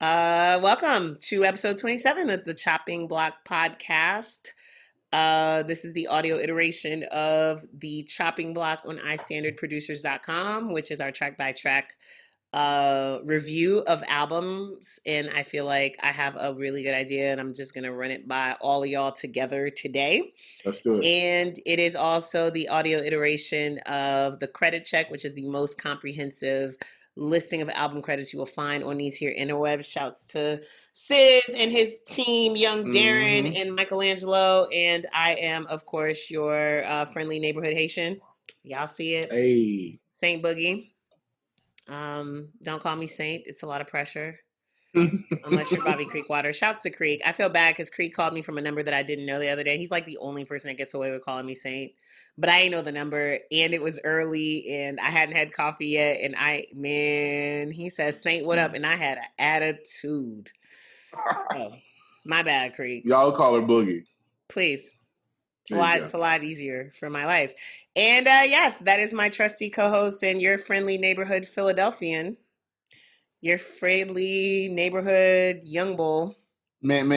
Welcome to episode 27 of the Chopping Block podcast. This is the audio iteration of the Chopping Block on iStandardProducers.com, which is our track by track review of albums. And I feel like I have a really good idea, and I'm just going to run it by all of y'all together today. Let's do it. And it is also the audio iteration of the credit check, which is the most comprehensive listing of album credits you will find on these here interwebs. Shouts to Sis and his team, Young Darren and Michelangelo. And I am, of course, your friendly neighborhood Haitian. Y'all see it. Hey. Saint Boogie. Don't call me Saint. It's a lot of pressure. Unless you're Bobby Creekwater. Shouts to Creek. I feel bad because Creek called me from a number that I didn't know the other day. He's like the only person that gets away with calling me Saint. But I didn't know the number, and it was early, and I hadn't had coffee yet. And he says, Saint, what up? And I had an attitude. Oh, my bad, Creek. Y'all call her Boogie. Please. It's a lot easier for my life. And yes, that is my trusty co-host and your friendly neighborhood Philadelphian. Your friendly neighborhood young bull. Man,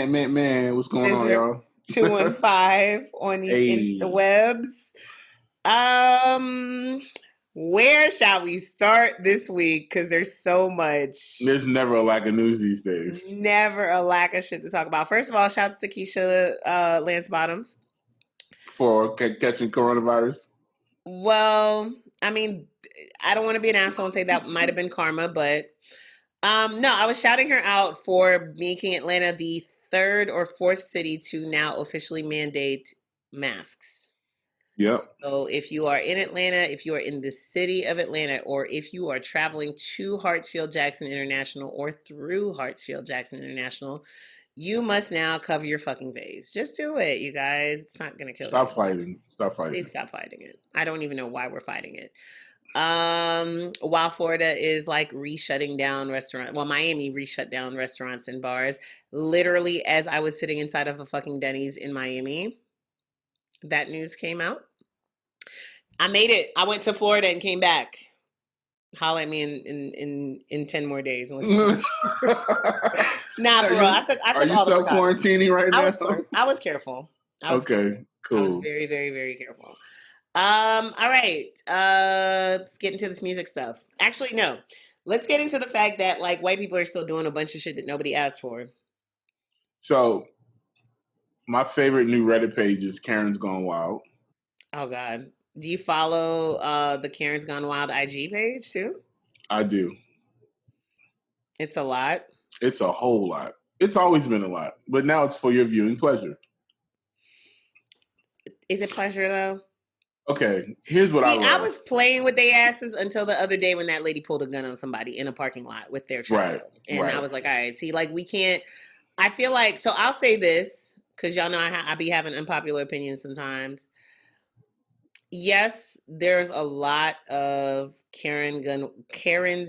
what's going on, y'all? 215 on these Insta webs. Where shall we start this week? Because there's so much. There's never a lack of news these days. Never a lack of shit to talk about. First of all, shouts to Keisha Lance Bottoms. For catching coronavirus? Well, I mean, I don't want to be an asshole and say that might have been karma, but no, I was shouting her out for making Atlanta the third or fourth city to now officially mandate masks. Yep. So if you are in Atlanta, if you are in the city of Atlanta, or if you are traveling to Hartsfield-Jackson International or through Hartsfield-Jackson International, you must now cover your fucking face. Just do it, you guys. It's not going to kill you. Stop fighting. Please stop fighting it. I don't even know why we're fighting it. While Florida is like re-shutting down restaurants. Well, Miami re-shut down restaurants and bars. Literally, as I was sitting inside of a fucking Denny's in Miami, that news came out. I made it. I went to Florida and came back. Holla at me in 10 more days. Nah, for real. I took Are you self-quarantining right now? I was careful. Okay, cool. I was very, very, very careful. All right. Let's get into this music stuff. Actually, no. Let's get into the fact that like white people are still doing a bunch of shit that nobody asked for. So, my favorite new Reddit page is Karen's Gone Wild. Oh God. Do you follow the Karen's Gone Wild IG page too? I do. It's a lot. It's a whole lot. It's always been a lot, but now it's for your viewing pleasure. Is it pleasure though? Okay, here's what I love. I was playing with their asses until the other day when that lady pulled a gun on somebody in a parking lot with their child. Right, and I was like, all right, see, like we can't, I feel like, so I'll say this, because y'all know I be having unpopular opinions sometimes. Yes, there's a lot of Karens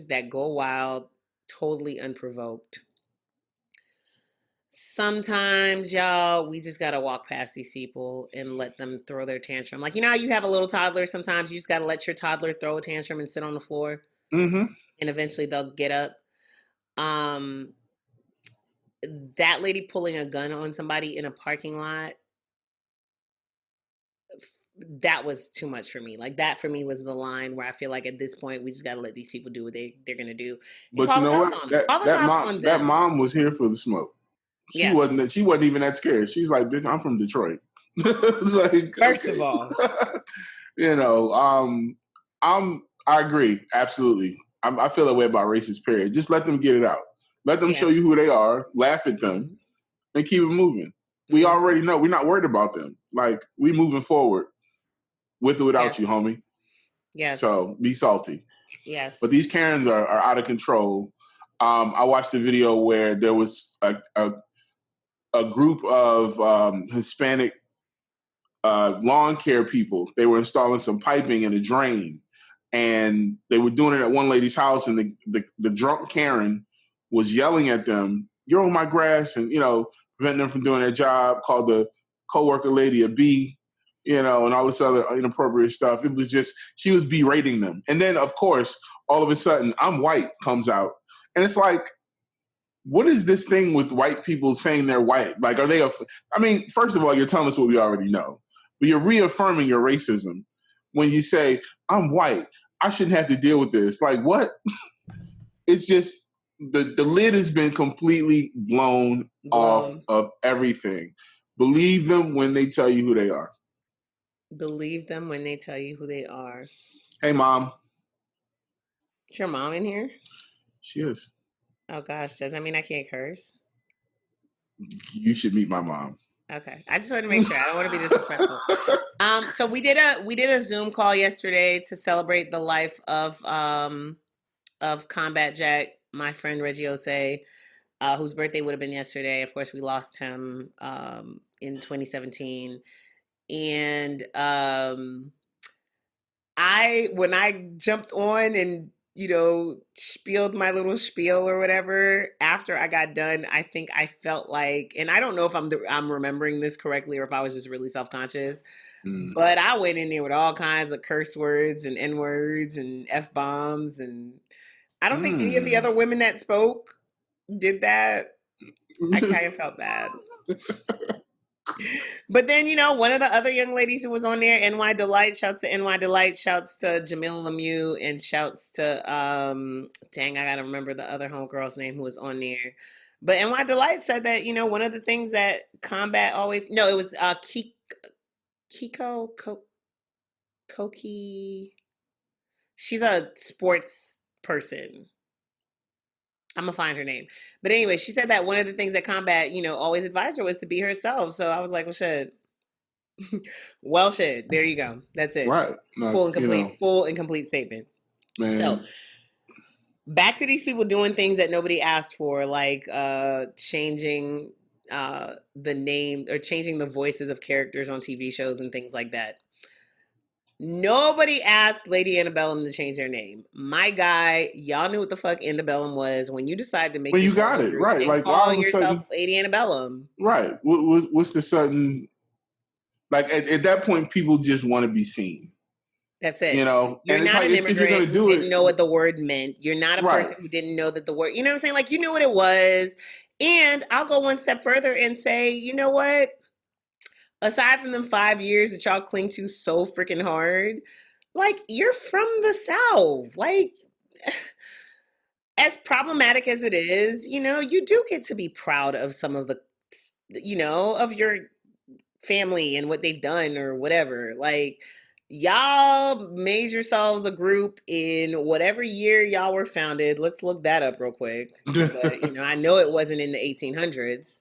that go wild, totally unprovoked. Sometimes, y'all, we just got to walk past these people and let them throw their tantrum. Like, you know how you have a little toddler? Sometimes you just got to let your toddler throw a tantrum and sit on the floor. Mm-hmm. And eventually they'll get up. That lady pulling a gun on somebody in a parking lot, that was too much for me. Like that for me was the line where I feel like at this point we just got to let these people do what they're going to do. But you know what? That mom was here for the smoke. She wasn't even that scared. She's like, bitch, I'm from Detroit. Like, first of all, you know, I agree. Absolutely. I feel that way about racist, period. Just let them get it out. Let them show you who they are, laugh at them, and keep it moving. We already know. We're not worried about them. Like, we moving forward with or without you, homie. Yes. So be salty. Yes. But these Karens are out of control. I watched a video where there was a group of Hispanic lawn care people. They were installing some piping in a drain, and they were doing it at one lady's house, and the drunk Karen was yelling at them, "You're on my grass," and, you know, preventing them from doing their job, called the coworker lady a B, you know, and all this other inappropriate stuff. It was just, she was berating them. And then, of course, all of a sudden, "I'm white" comes out. And it's like, what is this thing with white people saying they're white? Like, are they? I mean, first of all, you're telling us what we already know, but you're reaffirming your racism when you say, "I'm white. I shouldn't have to deal with this." Like, what? It's just the lid has been completely blown off of everything. Believe them when they tell you who they are. Believe them when they tell you who they are. Hey, Mom. Is your mom in here? She is. Oh gosh, does that mean I can't curse? You should meet my mom. Okay, I just wanted to make sure. I don't want to be disrespectful. So we did a Zoom call yesterday to celebrate the life of Combat Jack, my friend Reggie Osei, whose birthday would have been yesterday. Of course, we lost him in 2017, and when I jumped on and spieled my little spiel or whatever, after I got done, I think I felt like, and I don't know if I'm remembering this correctly or if I was just really self-conscious, but I went in there with all kinds of curse words and N-words and F-bombs, and I don't think any of the other women that spoke did that. I kind of felt bad. But then, one of the other young ladies who was on there, NY Delight, shouts to NY Delight, shouts to Jamila Lemieux, and shouts to, dang, I gotta remember the other homegirl's name who was on there. But NY Delight said that, one of the things that Combat always, no, it was Koki. She's a sports person. I'm gonna find her name. But anyway, she said that one of the things that Combat, always advised her was to be herself. So I was like, well, shit. Well, shit. There you go. That's it. Right. Full and complete statement. Man. So back to these people doing things that nobody asked for, like changing the name or changing the voices of characters on TV shows and things like that. Nobody asked Lady Antebellum to change their name. My guy, y'all knew what the fuck Antebellum was when you decided to make. When you got it right, and like call yourself Lady Antebellum. Right. What's the sudden? Like at that point, people just want to be seen. That's it. You're and it's not like an immigrant if you're gonna do who didn't know what the word meant. You're not a person who didn't know that the word. You know what I'm saying? Like you knew what it was. And I'll go one step further and say, you know what? Aside from them 5 years that y'all cling to so freaking hard, like, you're from the South. Like, as problematic as it is, you do get to be proud of some of the, of your family and what they've done or whatever. Like, y'all made yourselves a group in whatever year y'all were founded. Let's look that up real quick. But, I know it wasn't in the 1800s.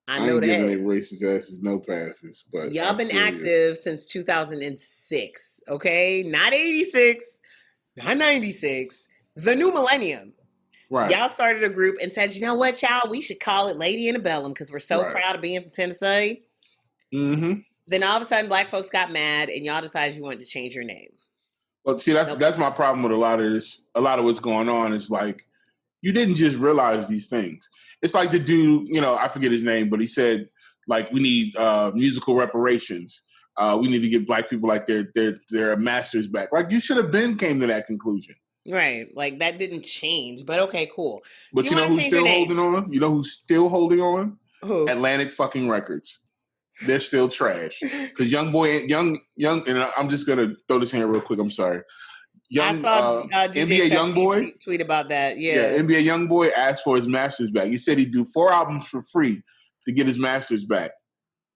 I know ain't that. Giving they racist asses no passes, but y'all been active since 2006, okay? Not 86, not 96, the new millennium. Right. Y'all started a group and said, you know what, y'all, we should call it Lady Antebellum because we're so proud of being from Tennessee. Mm-hmm. Then all of a sudden, black folks got mad and y'all decided you wanted to change your name. Well, see, that's my problem with a lot of this. A lot of what's going on is like, you didn't just realize these things. It's like the dude, I forget his name, but he said, like, we need musical reparations. We need to give black people like their masters back. Like, you should have came to that conclusion. Right. Like, that didn't change. But okay, cool. But you know who's still holding on? You know who's still holding on? Who? Atlantic fucking Records. They're still trash. Because young, and I'm just going to throw this in here real quick. I'm sorry. I saw NBA YoungBoy tweet about that. Yeah, NBA YoungBoy asked for his masters back. He said he'd do 4 albums for free to get his masters back,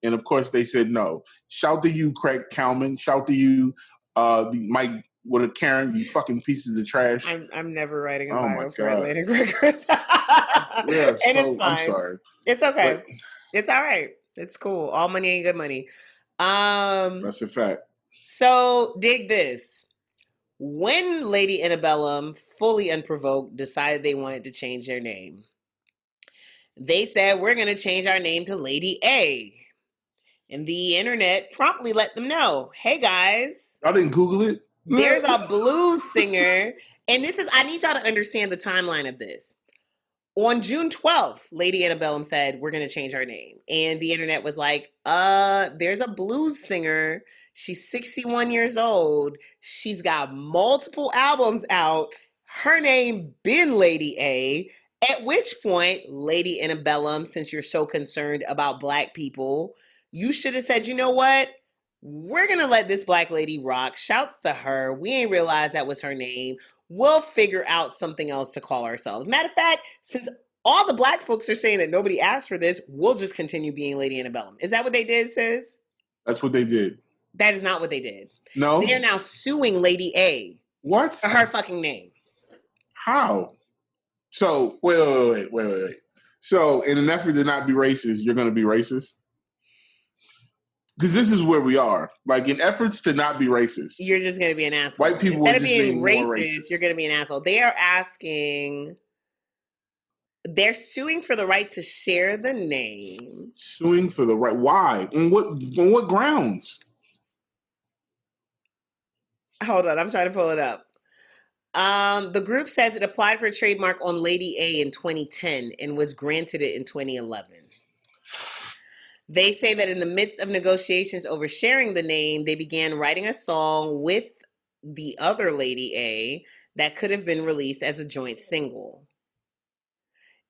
and of course they said no. Shout to you, Craig Kalman. Shout to you, Mike. What a Karen, you fucking pieces of trash. I'm never writing a bio for Atlantic Records. And it's fine. I'm sorry. It's okay. But it's all right. It's cool. All money ain't good money. That's a fact. So dig this. When Lady Antebellum, fully unprovoked, decided they wanted to change their name, they said, we're going to change our name to Lady A. And the internet promptly let them know, hey, guys. I didn't Google it. There's a blues singer. And I need y'all to understand the timeline of this. On June 12th, Lady Antebellum said, we're going to change our name. And the internet was like, there's a blues singer. She's 61 years old. She's got multiple albums out. Her name been Lady A. At which point, Lady Antebellum, since you're so concerned about black people, you should have said, you know what? We're going to let this black lady rock. Shouts to her. We ain't realized that was her name. We'll figure out something else to call ourselves. Matter of fact, since all the black folks are saying that nobody asked for this, we'll just continue being Lady Antebellum. Is that what they did, sis? That's what they did. That is not what they did. No. They are now suing Lady A. What? For her fucking name. How? So, wait. So, in an effort to not be racist, you're going to be racist? Because this is where we are. Like, in efforts to not be racist, you're just going to be an asshole. White people instead are of just being being more racist. You're going to be an asshole. They are asking. They're suing for the right to share the name. Suing for the right. Why? On what grounds? Hold on, I'm trying to pull it up. The group says it applied for a trademark on Lady A in 2010 and was granted it in 2011. They say that in the midst of negotiations over sharing the name, they began writing a song with the other Lady A that could have been released as a joint single.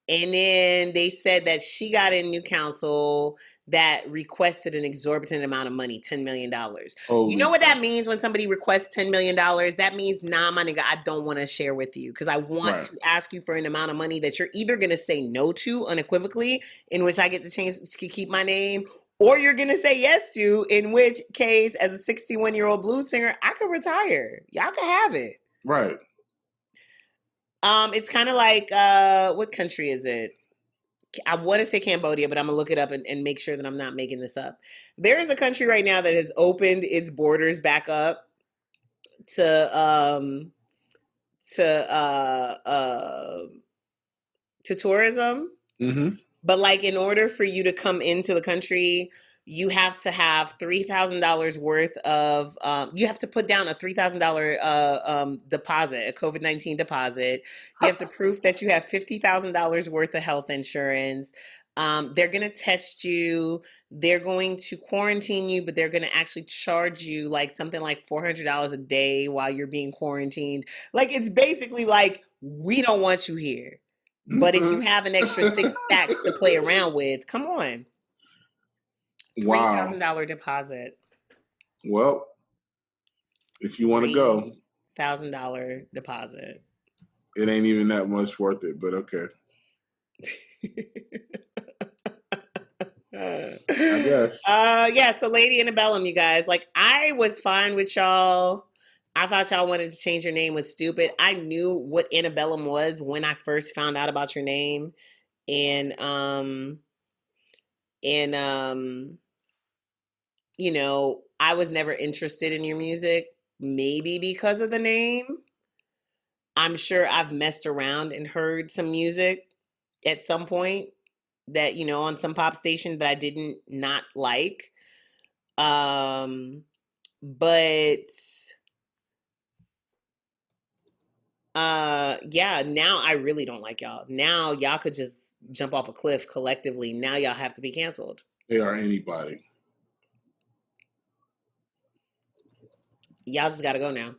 And then they said that she got in new counsel that requested an exorbitant amount of money, $10 million. You know what that means when somebody requests $10 million? That means, nah, my nigga, I don't want to share with you because I want to ask you for an amount of money that you're either going to say no to unequivocally, in which I get the chance to keep my name, or you're going to say yes to, in which case, as a 61-year-old blues singer, I could retire. Y'all can have it. Right. It's kind of like, what country is it? I want to say Cambodia, but I'm gonna look it up and make sure that I'm not making this up. There is a country right now that has opened its borders back up to tourism. Mm-hmm. But like, in order for you to come into the country, you have to have $3,000 worth of, you have to put down a $3,000 deposit, a COVID-19 deposit. You have to prove that you have $50,000 worth of health insurance. They're going to test you. They're going to quarantine you, but they're going to actually charge you like something like $400 a day while you're being quarantined. Like, it's basically like, we don't want you here. But if you have an extra 6 stacks to play around with, come on. Wow. $3,000 deposit. Well, if you want to go. $1,000 deposit. It ain't even that much worth it, but okay. I guess. Yeah, so Lady Antebellum, you guys. Like, I was fine with y'all. I thought y'all wanted to change your name was stupid. I knew what Antebellum was when I first found out about your name. And you know, I was never interested in your music, maybe because of the name. I'm sure I've messed around and heard some music at some point that, you know, on some pop station that I didn't not like. But yeah, now I really don't like y'all. Now y'all could just jump off a cliff collectively. Now y'all have to be canceled. They are anybody. Y'all just gotta go now.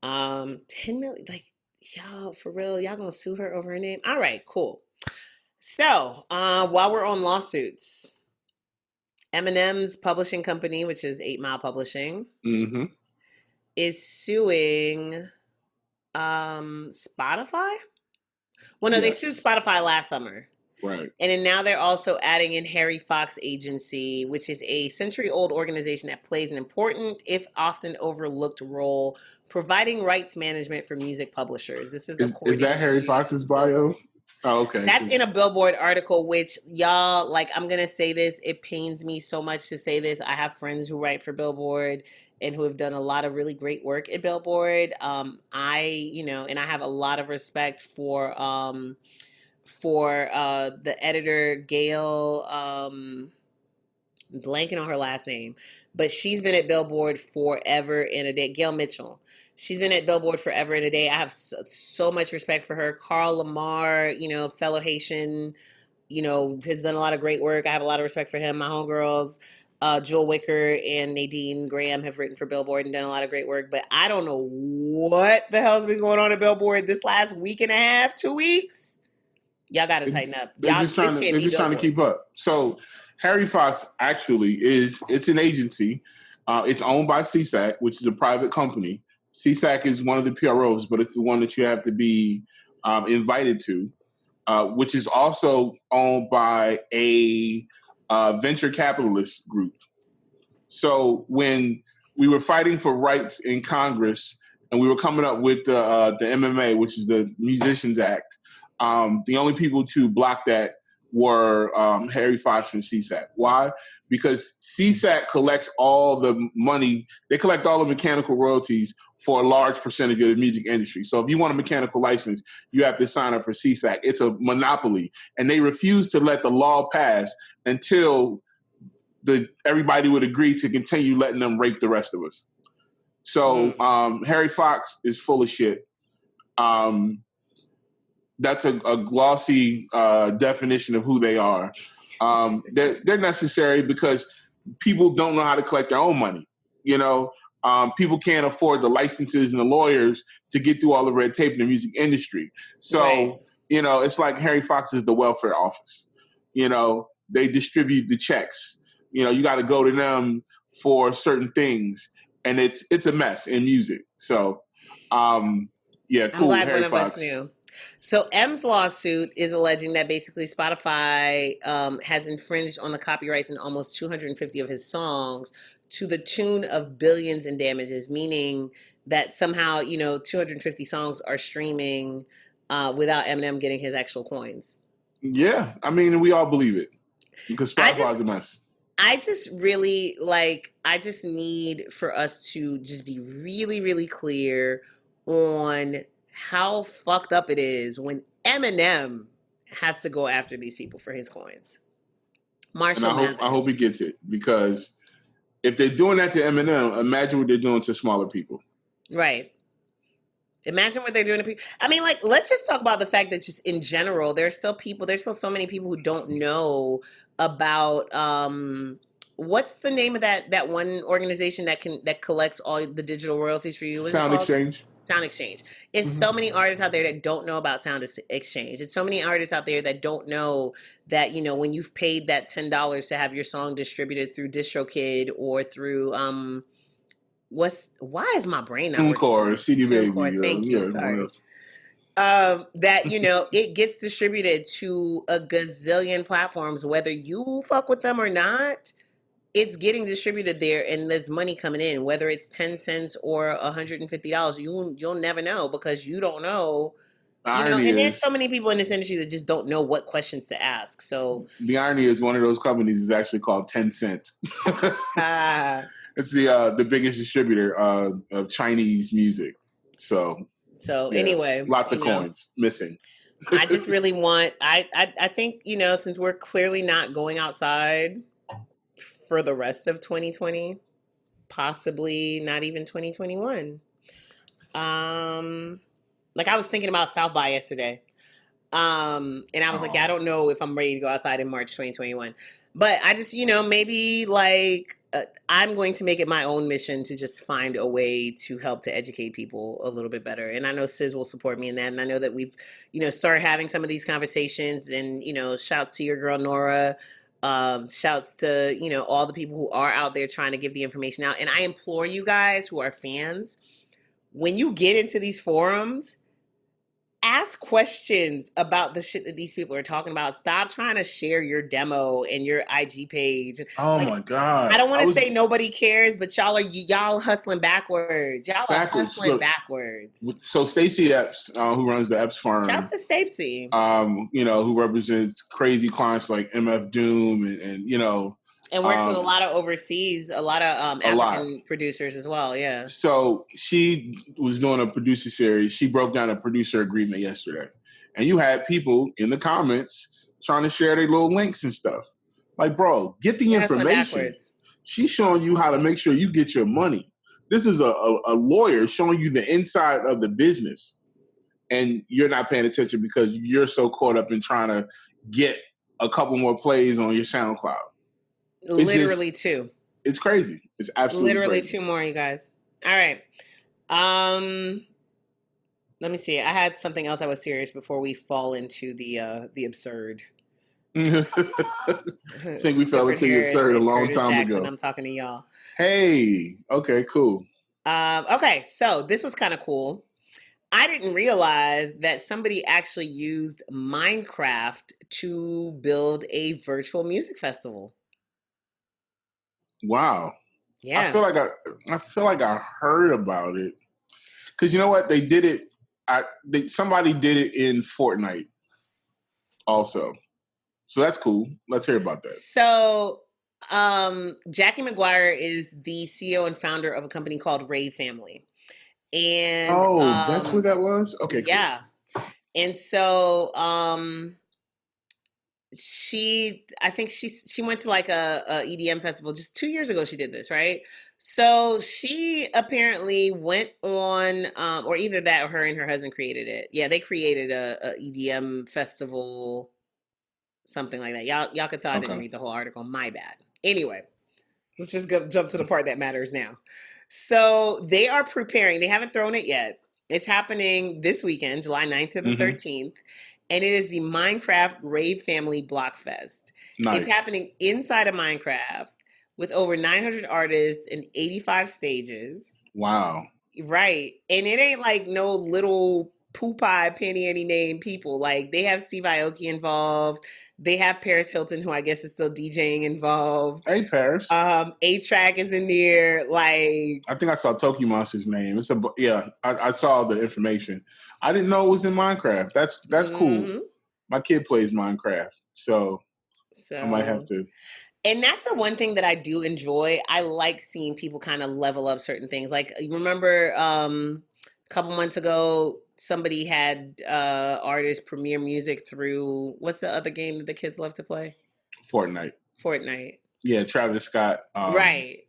10 million, like, y'all, for real, y'all gonna sue her over her name? All right, cool. So, while we're on lawsuits, Eminem's publishing company, which is 8 Mile Publishing, mm-hmm. is suing Spotify. Well, no, yes. They sued Spotify last summer. Right. And then now they're also adding in Harry Fox Agency, which is a century-old organization that plays an important, if often overlooked, role providing rights management for music publishers. This is that Harry Fox's bio? Oh, okay. That's in a Billboard article, which, y'all, like, I'm going to say this. It pains me so much to say this. I have friends who write for Billboard and who have done a lot of really great work at Billboard. You know, and I have a lot of respect for the editor, Gail, blanking on her last name, but she's been at Billboard forever and a day. Gail Mitchell. She's been at Billboard forever and a day. I have so much respect for her. Carl Lamar, you know, fellow Haitian, you know, has done a lot of great work. I have a lot of respect for him. My homegirls, Jewel Wicker and Nadine Graham have written for Billboard and done a lot of great work. But I don't know what the hell's been going on at Billboard this last week and a half, 2 weeks. Y'all got to tighten up. They're just trying to keep up. So Harry Fox actually it's an agency. It's owned by CSAC, which is a private company. CSAC is one of the PROs, but it's the one that you have to be invited to, which is also owned by a venture capitalist group. So when we were fighting for rights in Congress and we were coming up with the MMA, which is the Musicians Act, the only people to block that were Harry Fox and CSAC. Why? Because CSAC collects all the money. They collect all the mechanical royalties for a large percentage of the music industry. So if you want a mechanical license, you have to sign up for CSAC. It's a monopoly. And they refuse to let the law pass until everybody would agree to continue letting them rape the rest of us. So Harry Fox is full of shit. That's a glossy definition of who they are. They're necessary because people don't know how to collect their own money. You know, people can't afford the licenses and the lawyers to get through all the red tape in the music industry. So, you know, it's like Harry Fox is the welfare office. You know, they distribute the checks. You know, you got to go to them for certain things, and it's a mess in music. So, yeah, cool. I'm glad Harry one Fox. of us knew. So M's lawsuit is alleging that basically Spotify has infringed on the copyrights in almost 250 of his songs to the tune of billions in damages, meaning that somehow, you know, 250 songs are streaming without Eminem getting his actual coins. Yeah, I mean, we all believe it because Spotify is a mess. I just really I just need for us to just be really, really clear on how fucked up it is when Eminem has to go after these people for his coins. Marshall Mathers. I hope he gets it, because if they're doing that to Eminem, imagine what they're doing to smaller people. Right. Imagine what they're doing to people. I mean, like, let's just talk about the fact that just in general, there's still so many people who don't know about what's the name of that one organization that collects all the digital royalties for you? Sound Exchange. Sound Exchange. It's so many artists out there that don't know about Sound Exchange. It's so many artists out there that don't know that, you know, when you've paid that $10 to have your song distributed through DistroKid or through why is my brain not Encore, working? CD Baby. Thank you. Sorry. That, you know, it gets distributed to a gazillion platforms, whether you fuck with them or not. It's getting distributed there, and there's money coming in, whether it's 10 cents or $150. You'll never know because you don't know. You know, and there's so many people in this industry that just don't know what questions to ask. So the irony is, one of those companies is actually called 10 Cent. It's the biggest distributor of Chinese music. So yeah, anyway, lots of coins missing. I just really want. I think, you know, since we're clearly not going outside for the rest of 2020, possibly not even 2021. Like, I was thinking about South by yesterday. And I was like, yeah, I don't know if I'm ready to go outside in March 2021. But I just, you know, maybe I'm going to make it my own mission to just find a way to help to educate people a little bit better. And I know Sis will support me in that. And I know that we've, you know, started having some of these conversations, and, you know, shouts to your girl, Nora. Shouts to, you know, all the people who are out there trying to give the information out. And I implore you guys who are fans, when you get into these forums, ask questions about the shit that these people are talking about. Stop trying to share your demo and your IG page. Oh, like, my God. I don't want to say nobody cares, but y'all hustling backwards. Y'all are hustling backwards. So Stacey Epps, who runs the Epps firm. Shouts to Stacey. You know, who represents crazy clients like MF Doom and you know. And works with a lot of African producers as well, yeah. So she was doing a producer series. She broke down a producer agreement yesterday. And you had people in the comments trying to share their little links and stuff. Like, bro, get the information. She's showing you how to make sure you get your money. This is a lawyer showing you the inside of the business. And you're not paying attention because you're so caught up in trying to get a couple more plays on your SoundCloud. Literally two. It's crazy. It's absolutely literally crazy. 2 more, you guys. All right. Let me see. I had something else I was serious before we fall into the absurd. I think we fell Clifford into the Harris absurd a and long Curtis time Jackson. ago. I'm talking to y'all. Hey, okay, cool. Okay, so this was kind of cool. I didn't realize that somebody actually used Minecraft to build a virtual music festival. Wow. I Yeah. feel like I heard about it because you know what they did it. Somebody did it in Fortnite also, so that's cool. Let's hear about that. So, Jackie McGuire is the CEO and founder of a company called Rave Family. And Oh, that's what that was. Okay, cool. yeah. And so I think she went to like a EDM festival just 2 years ago. She did this, right? So she apparently went on, or either that or her and her husband created it. Yeah, they created a EDM festival, something like that. Y'all could tell I didn't Okay. read the whole article. My bad. Anyway, let's just go jump to the part that matters now. So they are preparing. They haven't thrown it yet. It's happening this weekend, July 9th to the 13th. And it is the Minecraft Rave Family Block Fest. It's Nice. happening inside of Minecraft with over 900 artists and 85 stages. Wow. Right. And it ain't like no little poo pie penny any name people. Like they have Steve Aoki involved. They have Paris Hilton, who I guess is still DJing, involved. Hey, Paris. A-Track is in there. Like I think I saw Toki Monster's name. I saw the information. I didn't know it was in Minecraft. That's cool. My kid plays Minecraft, so I might have to. And that's the one thing that I do enjoy. I like seeing people kind of level up certain things. Like you remember a couple months ago, somebody had artists premiere music through what's the other game that the kids love to play? Fortnite. Yeah, Travis Scott. Right.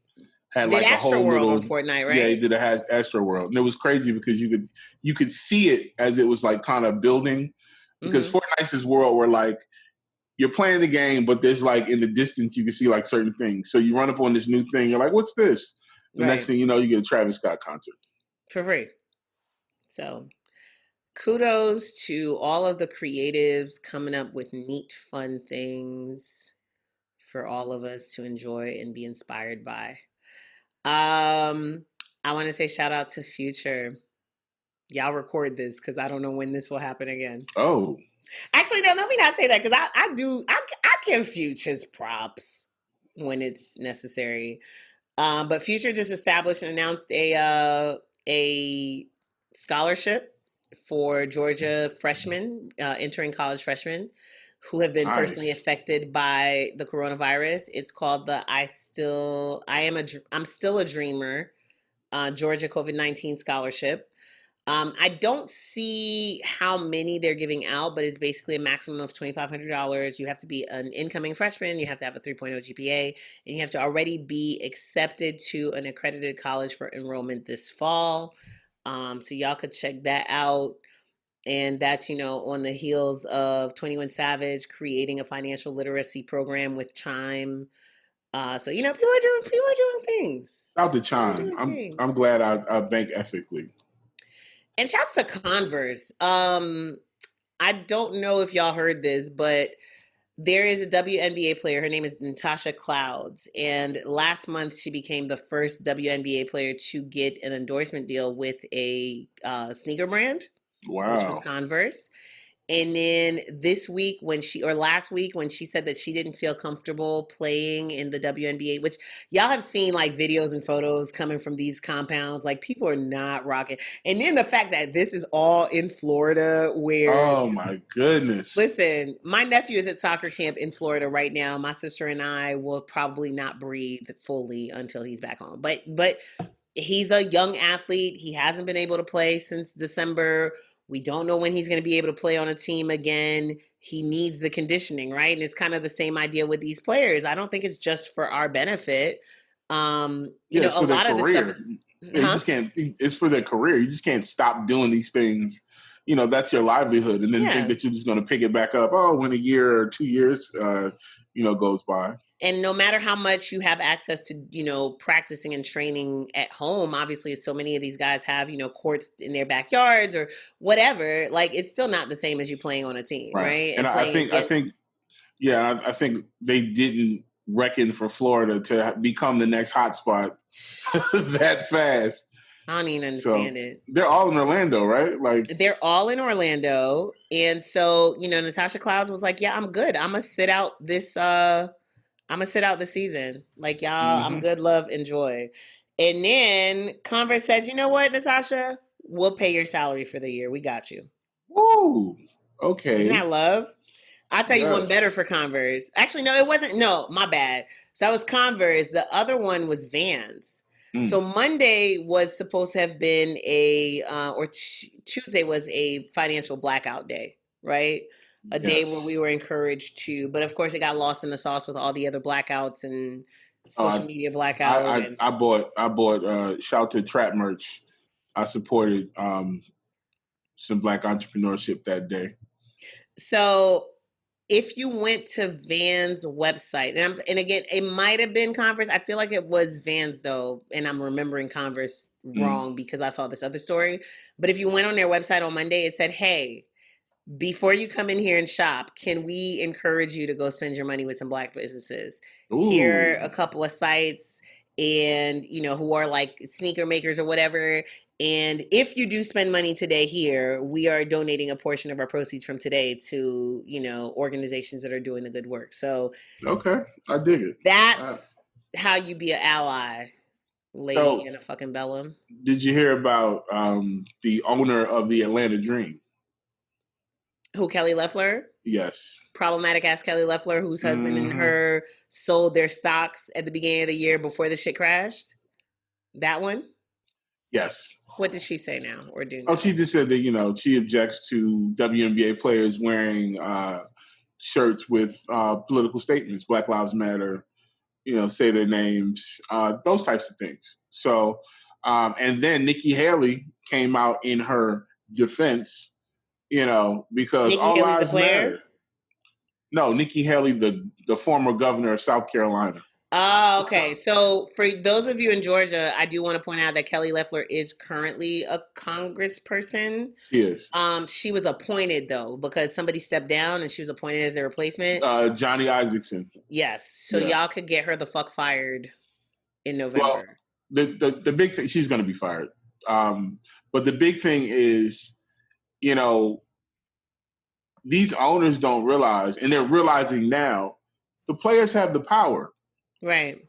Had did like a Astro whole World little on Fortnite, right? Yeah, he did a Astro World, and it was crazy because you could see it as it was like kind of building. Because Fortnite's this world where like you're playing the game, but there's like in the distance you can see like certain things. So you run up on this new thing, you're like, "What's this?" The next thing you know, you get a Travis Scott concert for free. So kudos to all of the creatives coming up with neat, fun things for all of us to enjoy and be inspired by. I want to say shout out to Future. Y'all record this because I don't know when this will happen again. Oh. Actually, no, let me not say that because I give Future's props when it's necessary. But Future just established and announced a scholarship for Georgia freshmen, entering college freshmen who have been personally affected by the coronavirus. It's called the I'm Still a Dreamer Georgia COVID-19 scholarship. I don't see how many they're giving out, but it's basically a maximum of $2,500. You have to be an incoming freshman, you have to have a 3.0 GPA, and you have to already be accepted to an accredited college for enrollment this fall. So y'all could check that out. And that's, on the heels of 21 Savage creating a financial literacy program with Chime. So people are doing things. Out to Chime. I'm glad I bank ethically. And shouts to Converse. I don't know if y'all heard this, but there is a WNBA player. Her name is Natasha Clouds. And last month, she became the first WNBA player to get an endorsement deal with a sneaker brand. Wow. Which was Converse. And then last week when she said that she didn't feel comfortable playing in the WNBA, which y'all have seen like videos and photos coming from these compounds, like people are not rocking. And then the fact that this is all in Florida oh my goodness. Listen, my nephew is at soccer camp in Florida right now. My sister and I will probably not breathe fully until he's back home. But he's a young athlete. He hasn't been able to play since December. We don't know when he's going to be able to play on a team again. He needs the conditioning, right? And it's kind of the same idea with these players. I don't think it's just for our benefit. A lot of the stuff. You just can't. It's for their career. You just can't stop doing these things that's your livelihood, and then think Yeah. that you're just going to pick it back up. Oh, when a year or 2 years, goes by. And no matter how much you have access to, practicing and training at home, obviously, so many of these guys have, courts in their backyards or whatever. Like, it's still not the same as you playing on a team, right? And And I playing against. I think they didn't reckon for Florida to become the next hotspot that fast. I don't even understand it. They're all in Orlando, right? Like, they're all in Orlando, and so Natasha Clouds was like, "Yeah, I'm good. I'm gonna sit out this. I'm gonna sit out the season. Like, y'all, I'm good. Love, enjoy." And then Converse said, "You know what, Natasha? We'll pay your salary for the year. We got you." Ooh, okay. Isn't that love? I'll tell you one better for Converse. Actually, no, it wasn't. No, my bad. So that was Converse. The other one was Vans. So Monday was supposed to have been Tuesday was a financial blackout day, right? A day where we were encouraged to, but of course it got lost in the sauce with all the other blackouts and social media blackout. I bought shout to Trap merch. I supported some Black entrepreneurship that day. So if you went to Vans' website, and again, it might have been Converse. I feel like it was Vans though, and I'm remembering Converse wrong because I saw this other story. But if you went on their website on Monday, it said, "Hey, before you come in here and shop, can we encourage you to go spend your money with some Black businesses? Ooh. Here are a couple of sites, and who are like sneaker makers or whatever. And if you do spend money today here, we are donating a portion of our proceeds from today to, organizations that are doing the good work." So, okay, I dig it. That's how you be an ally, Lady Antebellum. Did you hear about the owner of the Atlanta Dream? Who, Kelly Loeffler? Yes. Problematic ass Kelly Loeffler, whose husband and her sold their stocks at the beginning of the year before the shit crashed? That one? Yes. What did she say now or do now? Oh, she just said that, she objects to WNBA players wearing shirts with political statements, Black Lives Matter, say their names, those types of things. So, and then Nikki Haley came out in her defense, because Nikki all Haley's lives the player? matter. No, Nikki Haley, the former governor of South Carolina. Oh, okay. So for those of you in Georgia, I do want to point out that Kelly Loeffler is currently a congressperson. She is. She was appointed though because somebody stepped down and she was appointed as their replacement. Johnny Isaacson. Yes. So y'all could get her the fuck fired in November. Well, the big thing, she's going to be fired. But the big thing is, these owners don't realize, and they're realizing now, the players have the power. Right.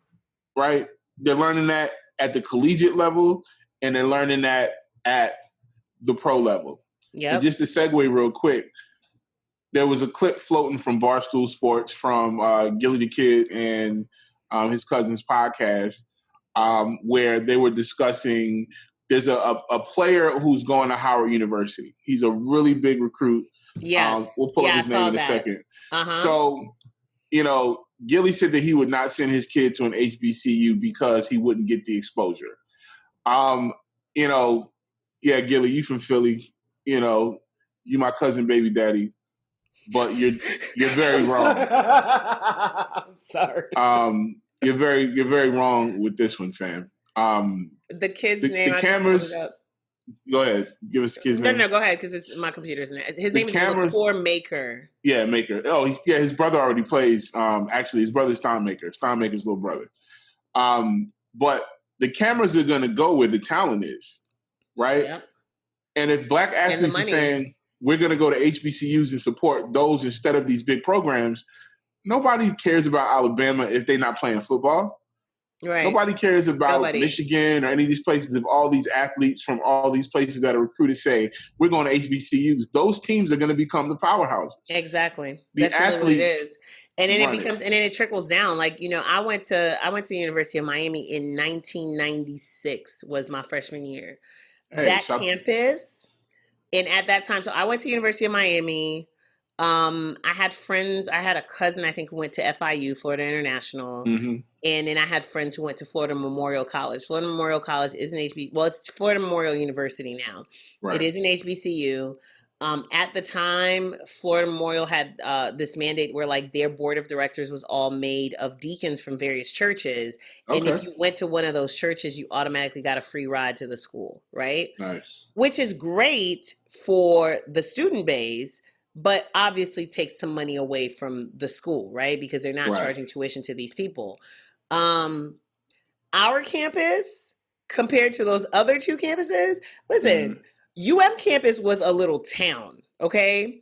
Right? They're learning that at the collegiate level, and they're learning that at the pro level. Yeah. Just to segue real quick, there was a clip floating from Barstool Sports from Gilly the Kid and his cousin's podcast where they were discussing there's a player who's going to Howard University. He's a really big recruit. Yes. We'll pull up his name in a second. So, Gilly said that he would not send his kid to an HBCU because he wouldn't get the exposure. Yeah, Gilly, you from Philly, you my cousin baby daddy, but you're very wrong. I'm sorry. You're very wrong with this one, fam. The kid's name. The cameras. Go ahead. Give us the kid's name. No, go ahead, because it's my computer's name. His name is Lacour Maker. Yeah, Maker. Oh, his brother already plays. Actually, his brother's Ston Maker. Ston Maker's little brother. But the cameras are going to go where the talent is, right? Yep. And if Black athletes are saying, we're going to go to HBCUs and support those instead of these big programs, nobody cares about Alabama if they're not playing football. Right. Nobody cares about Michigan or any of these places if all these athletes from all these places that are recruited say, we're going to HBCUs. Those teams are going to become the powerhouses. Exactly. That's really what it is. And then and then it trickles down. Like, I went to the University of Miami in 1996 was my freshman year. That campus, and at that time, so I went to University of Miami. I had friends. I had a cousin, I think, who went to FIU, Florida International. Mm-hmm. And then I had friends who went to Florida Memorial College. Florida Memorial College is an it's Florida Memorial University now. Right. It is an HBCU. At the time, Florida Memorial had this mandate where like their board of directors was all made of deacons from various churches. And if Okay. you went to one of those churches, you automatically got a free ride to the school, right? Nice. Which is great for the student base, but obviously takes some money away from the school, right? Because they're not Right. charging tuition to these people. Our campus compared to those other two campuses, listen, campus was a little town, okay?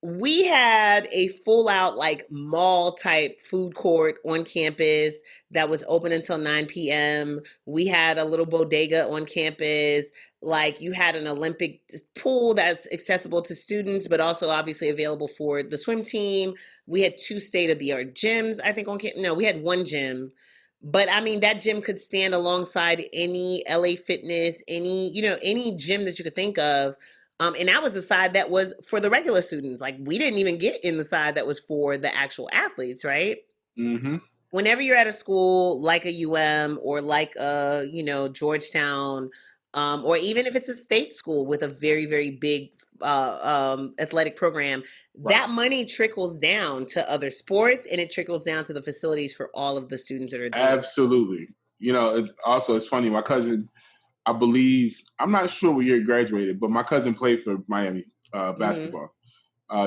We had a full out like mall type food court on campus that was open until 9 p.m. We had a little bodega on campus. Like you had an Olympic pool that's accessible to students, but also obviously available for the swim team. We had 2 state of the art gyms, I think on campus. No, we had 1 gym. But I mean, that gym could stand alongside any LA Fitness, any gym that you could think of. And that was the side that was for the regular students. Like we didn't even get in the side that was for the actual athletes, right? Mm-hmm. Whenever you're at a school like a or like a, Georgetown, or even if it's a state school with a very, very big athletic program, that money trickles down to other sports and it trickles down to the facilities for all of the students that are there. Absolutely. It's funny. My cousin, I believe, I'm not sure what year he graduated, but my cousin played for Miami basketball,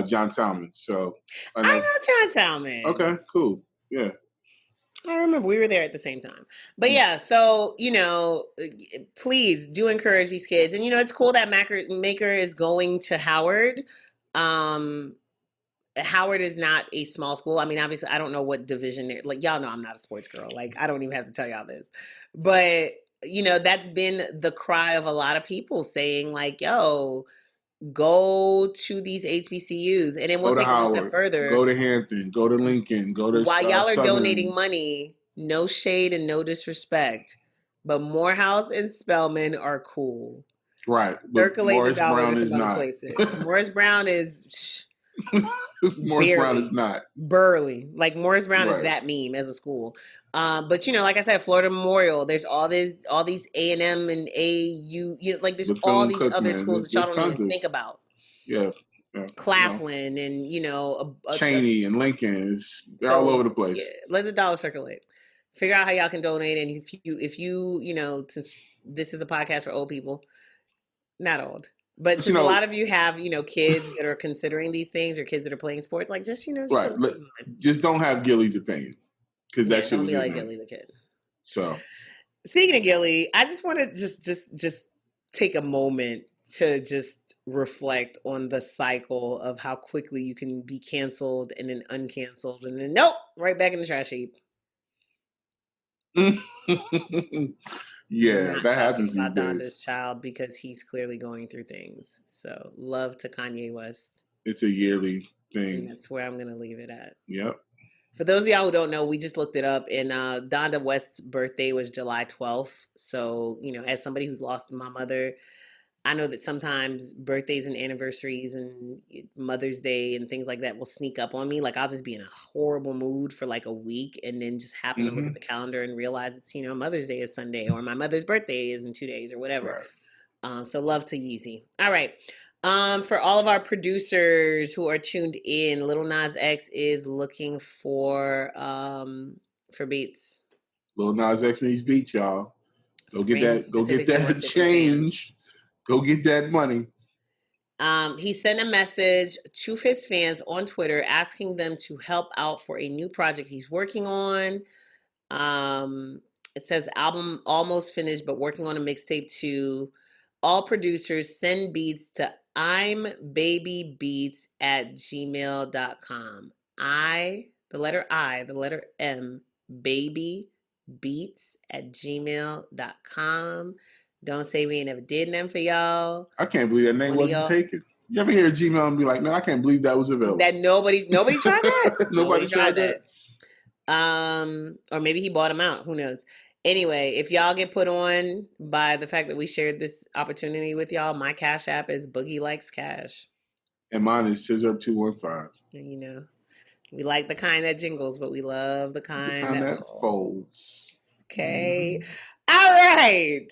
John Salmon. So I know John Salmon. Okay, cool. Yeah. I remember we were there at the same time. But yeah, so, please do encourage these kids. And, it's cool that Maker is going to Howard. Howard is not a small school. I mean, obviously, I don't know what division they're like. Y'all know I'm not a sports girl. Like, I don't even have to tell y'all this. But, that's been the cry of a lot of people saying, like, yo, go to these HBCUs. And then we'll take it one step further. Go to Hampton. Go to Lincoln. Go to While y'all are Southern. donating money, no shade and no disrespect, but Morehouse and Spelman are cool. Right. Circulate Morris the dollar Brown to is some other not. places. Morris Brown is... Morris Brown is not. Burley. Like Morris Brown is that meme as a school. But like I said, Florida Memorial, there's all these A&M and AU, like there's all these other schools that y'all don't even think about. Yeah. Claflin and Cheney and Lincoln, they're all over the place. Yeah, let the dollar circulate. Figure out how y'all can donate, and if you since this is a podcast for old people, not old, but since a lot of you have kids that are considering these things or kids that are playing sports, like just just don't have Gilly's opinion because that shit don't was be like Gilly the kid. So speaking of Gilly, I just want to just take a moment to just reflect on the cycle of how quickly you can be canceled and then uncanceled and then nope, right back in the trash heap. Yeah, that happens these days. Donda's child because he's clearly going through things. So love to Kanye West. It's a yearly thing. And that's where I'm going to leave it at. Yep. For those of y'all who don't know, we just looked it up, and Donda West's birthday was July 12th. So, as somebody who's lost my mother, I know that sometimes birthdays and anniversaries and Mother's Day and things like that will sneak up on me. Like I'll just be in a horrible mood for like a week and then just happen to look at the calendar and realize it's, Mother's Day is Sunday or my mother's birthday is in 2 days or whatever. Right. So love to Yeezy. All right. For all of our producers who are tuned in, Lil Nas X is looking for beats. Lil Nas X needs beats, y'all. Go get that change. Go get that money. He sent a message to his fans on Twitter asking them to help out for a new project he's working on. It says album almost finished, but working on a mixtape too. All producers send beats to imbabybeats@gmail.com. The letter M, babybeats@gmail.com. Don't say we ain't never did nothing for y'all. I can't believe that name wasn't taken. You ever hear Gmail and be like, man, I can't believe that was available. That nobody tried that. nobody tried that. Or maybe he bought them out. Who knows? Anyway, if y'all get put on by the fact that we shared this opportunity with y'all, my Cash App is Boogie Likes Cash. And mine is Scissor215. And we like the kind that jingles, but we love the kind that folds. Okay. All right.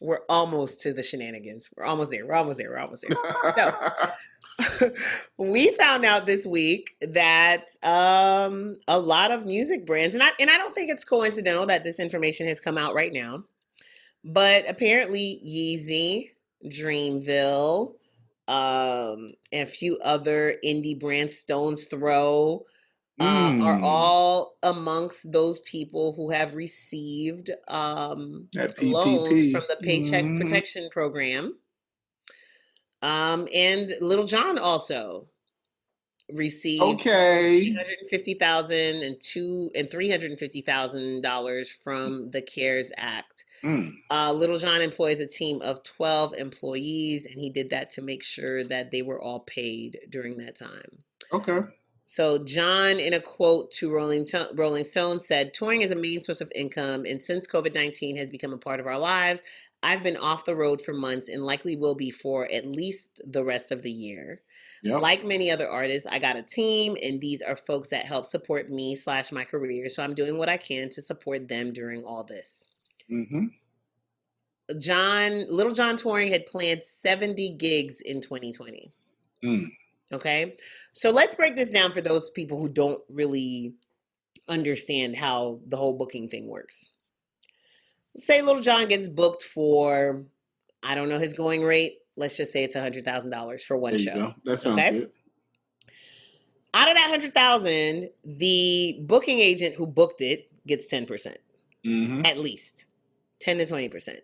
We're almost to the shenanigans. We're almost there. We're almost there. We're almost there. So we found out this week that a lot of music brands, and I don't think it's coincidental that this information has come out right now, but apparently Yeezy, Dreamville, and a few other indie brands, Stone's Throw, are all amongst those people who have received that loans PPP. from the Paycheck Protection Program. And Lil Jon also received $350,000 and $350,000 from the CARES Act. Lil Jon employs a team of 12 employees, and he did that to make sure that they were all paid during that time. Okay. So John, in a quote to Rolling Stone, said, "Touring is a main source of income, and since COVID-19 has become a part of our lives, I've been off the road for months and likely will be for at least the rest of the year. Yep. Like many other artists, I got a team, and these are folks that help support me / my career, so I'm doing what I can to support them during all this." Mm-hmm. Lil Jon Touring had planned 70 gigs in 2020. Okay, so let's break this down for those people who don't really understand how the whole booking thing works. Say Lil Jon gets booked for, I don't know his going rate. Let's just say it's $100,000 for one show. Go. That sounds good. Out of that $100,000, the booking agent who booked it gets 10%, at least 10 to 20%.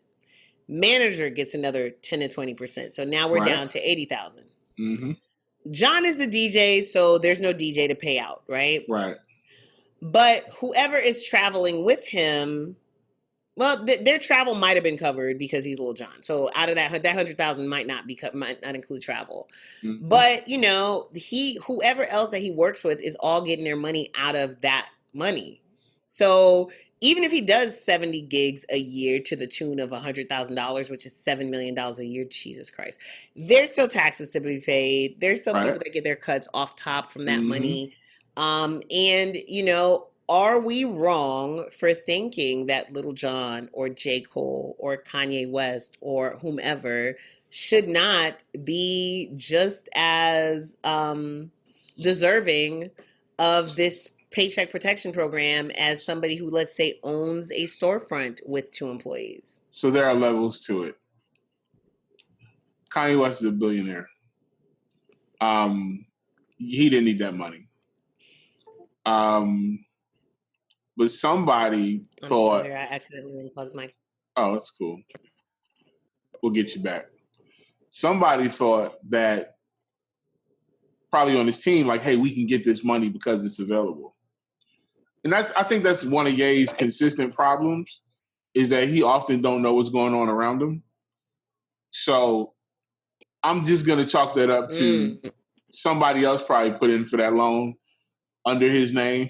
Manager gets another 10 to 20%. So now we're down to $80,000. John is the DJ, so there's no DJ to pay out, right? Right. But whoever is traveling with him, well, their travel might have been covered because he's Lil Jon. So out of that $100,000 might not include travel. But whoever else that he works with is all getting their money out of that money. So even if he does 70 gigs a year to the tune of $100,000, which is $7 million a year, Jesus Christ, there's still taxes to be paid. There's still people that get their cuts off top from that money. And, are we wrong for thinking that Lil Jon or J. Cole or Kanye West or whomever should not be just as deserving of this Paycheck Protection Program as somebody who, let's say, owns a storefront with 2 employees? So there are levels to it. Kanye West is a billionaire. He didn't need that money. But somebody thought... Sorry, I accidentally unplugged my... Oh, that's cool. We'll get you back. Somebody thought that probably on his team, like, hey, we can get this money because it's available. And I think that's one of Ye's consistent problems, is that he often don't know what's going on around him. So I'm just going to chalk that up to somebody else probably put in for that loan under his name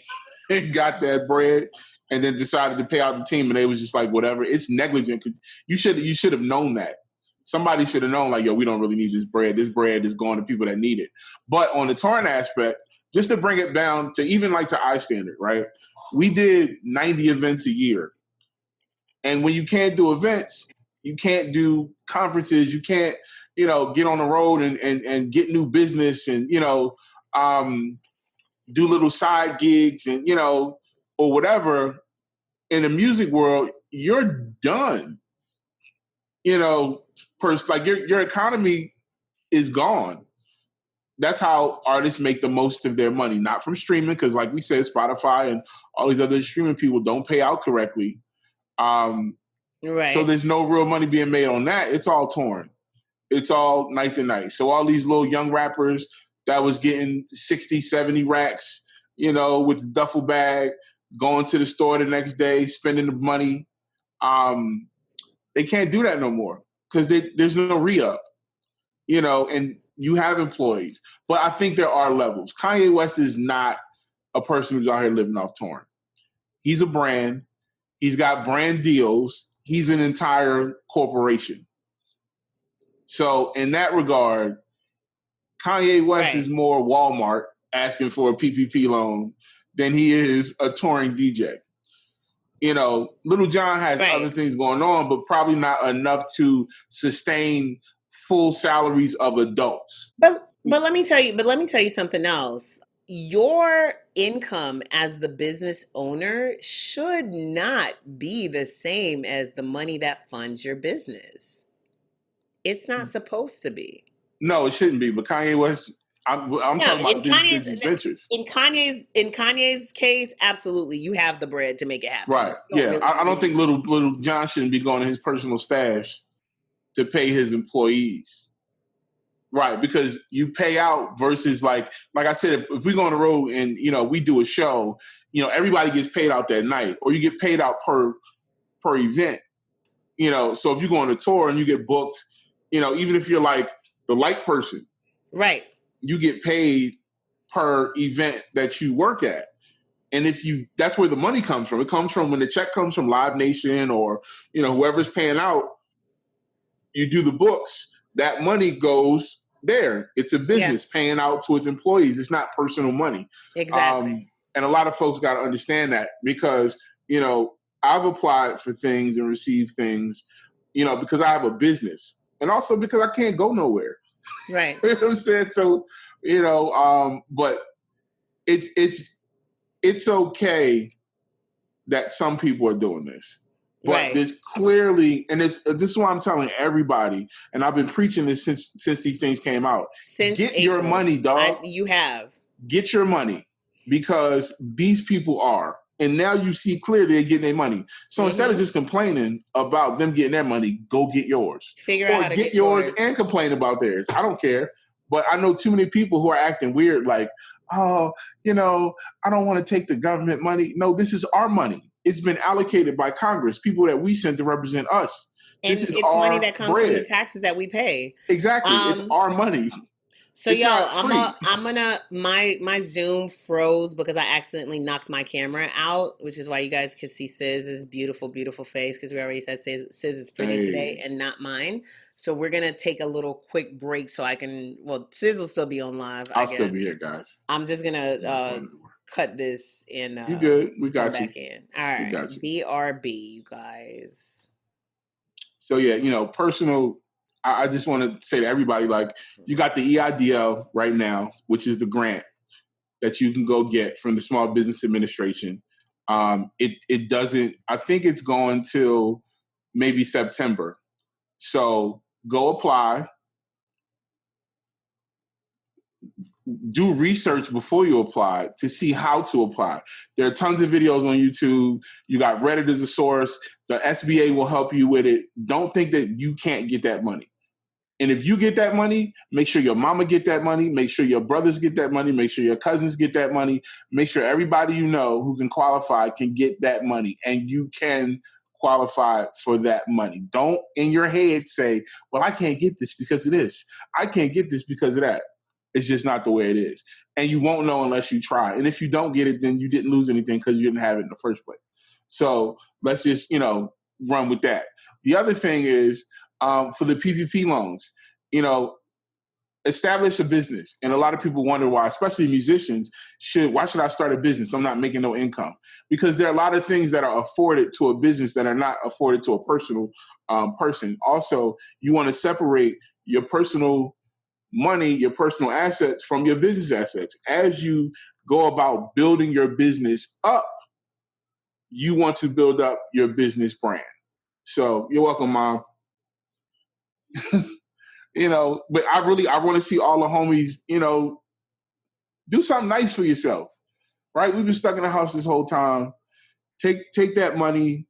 and got that bread and then decided to pay out the team, and they was just like, whatever. It's negligent. You should have known that. Somebody should have known, like, yo, we don't really need this bread. This bread is going to people that need it. But on the touring aspect, just to bring it down to even like to I standard, right? We did 90 events a year. And when you can't do events, you can't do conferences, you can't, get on the road and get new business and, do little side gigs and, or whatever. In the music world, you're done. Like your economy is gone. That's how artists make the most of their money, not from streaming, because like we said, Spotify and all these other streaming people don't pay out correctly. So there's no real money being made on that. It's all touring. It's all night to night. So all these little young rappers that was getting 60, 70 racks, with the duffel bag, going to the store the next day, spending the money, they can't do that no more because there's no re-up, and you have employees. But I think there are levels. Kanye West is not a person who's out here living off touring. He's a brand. He's got brand deals. He's an entire corporation. So in that regard, Kanye West is more Walmart asking for a PPP loan than he is a touring DJ. You know, Lil Jon has other things going on, but probably not enough to sustain full salaries of adults. But let me tell you something else. Your income as the business owner should not be the same as the money that funds your business. It's not supposed to be. No, it shouldn't be. But Kanye West, I'm talking about business ventures. In Kanye's case, absolutely, you have the bread to make it happen. Right? Yeah, I don't think Lil Jon shouldn't be going to his personal stash to pay his employees. Right, because you pay out versus like I said, if we go on the road and we do a show, everybody gets paid out that night, or you get paid out per event. So if you go on a tour and you get booked, even if you're like the light person, right, you get paid per event that you work at. And that's where the money comes from. It comes from when the check comes from Live Nation or whoever's paying out. You do the books. That money goes there. It's a business paying out to its employees. It's not personal money. Exactly. And a lot of folks got to understand that because, I've applied for things and received things, because I have a business and also because I can't go nowhere. Right. You know what I'm saying? So, but it's okay that some people are doing this. But there's clearly, and this is why I'm telling everybody, and I've been preaching this since these things came out. Get your money, dog. You have. Get your money because these people are. And now you see clearly they're getting their money. So instead of just complaining about them getting their money, go get yours. Figure out how to get yours and complain about theirs. I don't care. But I know too many people who are acting weird like, oh, I don't want to take the government money. No, this is our money. It's been allocated by Congress, people that we sent to represent us. And it's money that comes from the taxes that we pay. Exactly. It's our money. So my Zoom froze because I accidentally knocked my camera out, which is why you guys could see Siz's beautiful, beautiful face because we already said Siz is pretty today and not mine. So we're going to take a little quick break so I can, Siz will still be on live. I'll still be here, guys. I'm just going to cut this and you good. We got you. Back in. All right. We got you. BRB, you guys. So yeah, personal. I just want to say to everybody, like, you got the EIDL right now, which is the grant that you can go get from the Small Business Administration. It doesn't. I think it's going till maybe September. So go apply. Do research before you apply to see how to apply. There are tons of videos on YouTube. You got Reddit as a source. The SBA will help you with it. Don't think that you can't get that money. And if you get that money, make sure your mama get that money. Make sure your brothers get that money. Make sure your cousins get that money. Make sure everybody you know who can qualify can get that money. And you can qualify for that money. Don't in your head say, well, I can't get this because of this. I can't get this because of that. It's just not the way it is. And you won't know unless you try. And if you don't get it, then you didn't lose anything because you didn't have it in the first place. So let's just, run with that. The other thing is for the PPP loans, establish a business. And a lot of people wonder why, especially musicians, why should I start a business? I'm not making no income. Because there are a lot of things that are afforded to a business that are not afforded to a personal person. Also, you want to separate your personal money, your personal assets from your business assets. As you go about building your business up, you want to build up your business brand. So you're welcome, Mom. But I want to see all the homies, do something nice for yourself, right? We've been stuck in the house this whole time. Take that money,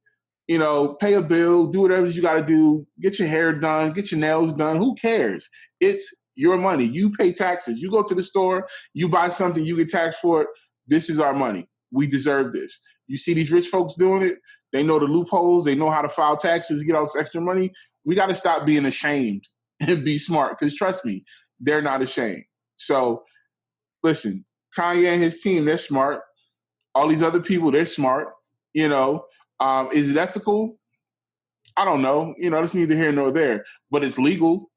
pay a bill, do whatever you got to do, get your hair done, get your nails done. Who cares? It's your money. You pay taxes. You go to the store, you buy something, you get taxed for it. This is our money. We deserve this. You see these rich folks doing it. They know the loopholes. They know how to file taxes, get all this extra money. We got to stop being ashamed and be smart because trust me, they're not ashamed. So listen, Kanye and his team, they're smart. All these other people, they're smart. Is it ethical? I don't know. It's neither here nor there, but it's legal.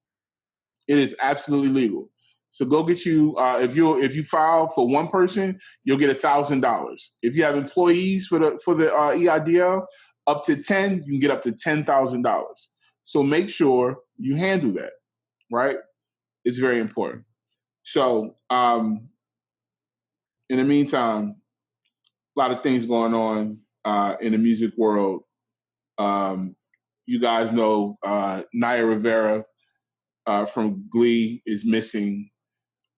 It is absolutely legal. So go get you if you file for one person, you'll get $1,000. If you have employees for the EIDL up to 10, you can get up to $10,000. So make sure you handle that, right? It's very important. So in the meantime, a lot of things going on in the music world. You guys know Naya Rivera from Glee is missing.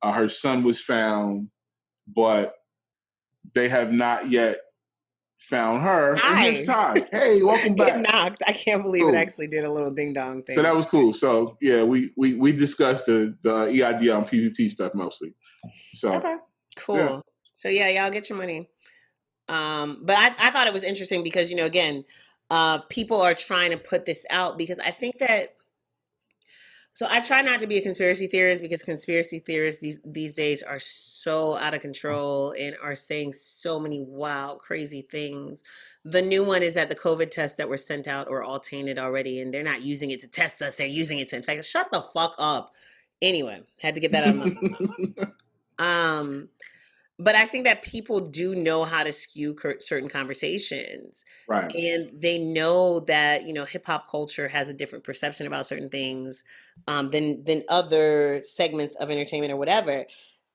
Her son was found, but they have not yet found her. And here's Ty. Hey, welcome back. It knocked. I can't believe it actually did a little ding dong thing. So that was cool. So yeah, we discussed the EIDL and PPP stuff mostly. So okay, cool. Yeah. So yeah, y'all get your money. But I thought it was interesting because, you know, again, people are trying to put this out because I think that. So I try not to be a conspiracy theorist because conspiracy theorists these days are so out of control and are saying so many wild, crazy things. The new one is that the COVID tests that were sent out are all tainted already, and they're not using it to test us. They're using it to infect us. Shut the fuck up. Anyway, had to get that out of my system. But I think that people do know how to skew certain conversations. Right. And they know that, you know, hip hop culture has a different perception about certain things than other segments of entertainment or whatever.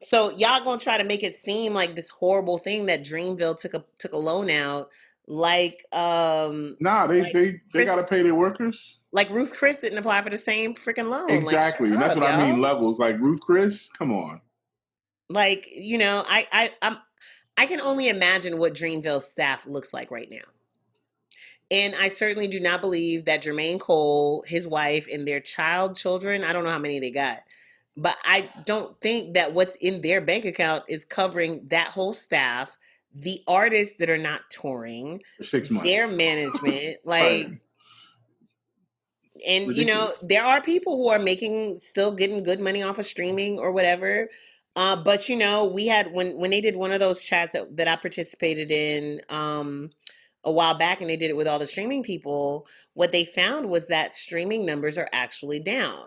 So y'all gonna try to make it seem like this horrible thing that Dreamville took a loan out, like nah, they gotta pay their workers. Like Ruth Chris didn't apply for the same freaking loan. Exactly. Like, and that's what I mean, levels. Like Ruth Chris, come on. Like, you know, I can only imagine what Dreamville staff looks like right now. And I certainly do not believe that Jermaine Cole, his wife, and their children, I don't know how many they got, but I don't think that what's in their bank account is covering that whole staff, the artists that are not touring, for 6 months, their management, like, right. And, you know, there are people who are still getting good money off of streaming or whatever. But, you know, we had, when they did one of those chats that I participated in a while back, and they did it with all the streaming people, what they found was that streaming numbers are actually down.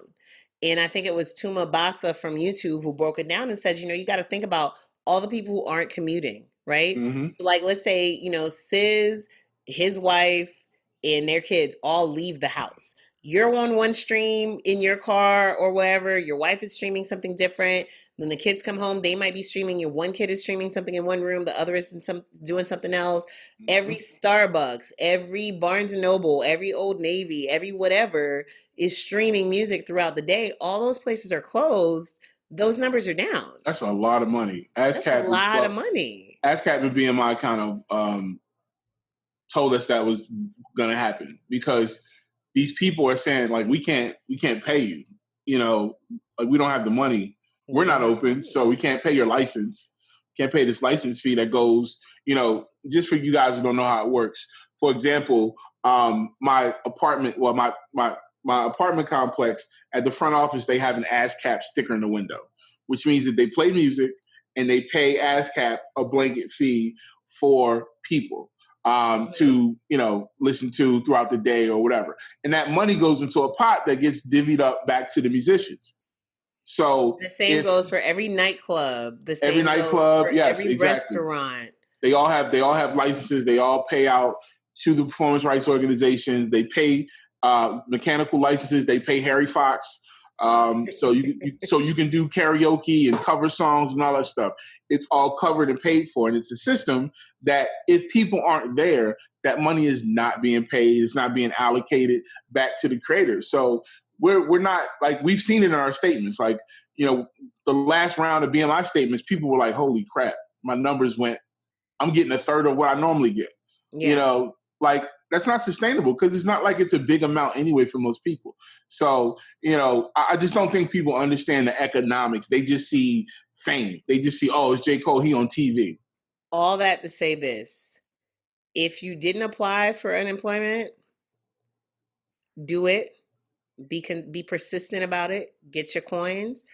And I think it was Tuma Basa from YouTube who broke it down and said, you know, you got to think about all the people who aren't commuting, right? Mm-hmm. Like, let's say, you know, Sis, his wife, and their kids all leave the house. You're on one stream in your car or wherever, your wife is streaming something different. When the kids come home, they might be streaming. Your one kid is streaming something in one room, the other is doing something else. Mm-hmm. Every Starbucks, every Barnes and Noble, every Old Navy, every whatever is streaming music throughout the day. All those places are closed. Those numbers are down. That's a lot of money. That's a lot of money. ASCAP and BMI kind of told us that was going to happen because these people are saying, like, we can't pay you. You know, like, we don't have the money. We're not open, so we can't pay your license. Can't pay this license fee that goes, you know, just for you guys who don't know how it works. For example, my apartment, well, my apartment complex, at the front office, they have an ASCAP sticker in the window, which means that they play music and they pay ASCAP a blanket fee for people to, you know, listen to throughout the day or whatever. And that money goes into a pot that gets divvied up back to the musicians. So the same goes for every nightclub. The same every nightclub, goes for yes, every exactly. restaurant. They all have licenses. They all pay out to the performance rights organizations. They pay mechanical licenses. They pay Harry Fox. So you can do karaoke and cover songs and all that stuff. It's all covered and paid for, and it's a system that if people aren't there, that money is not being paid. It's not being allocated back to the creators. So we're not, like, we've seen it in our statements. Like, you know, the last round of BMI statements, people were like, "Holy crap, my numbers went. I'm getting a third of what I normally get." Yeah. You know, like, that's not sustainable because it's not like it's a big amount anyway for most people. So, you know, I just don't think people understand the economics. They just see fame. They just see, oh, it's J. Cole, he on TV. All that to say this. If you didn't apply for unemployment, do it. Be persistent about it. Get your coins.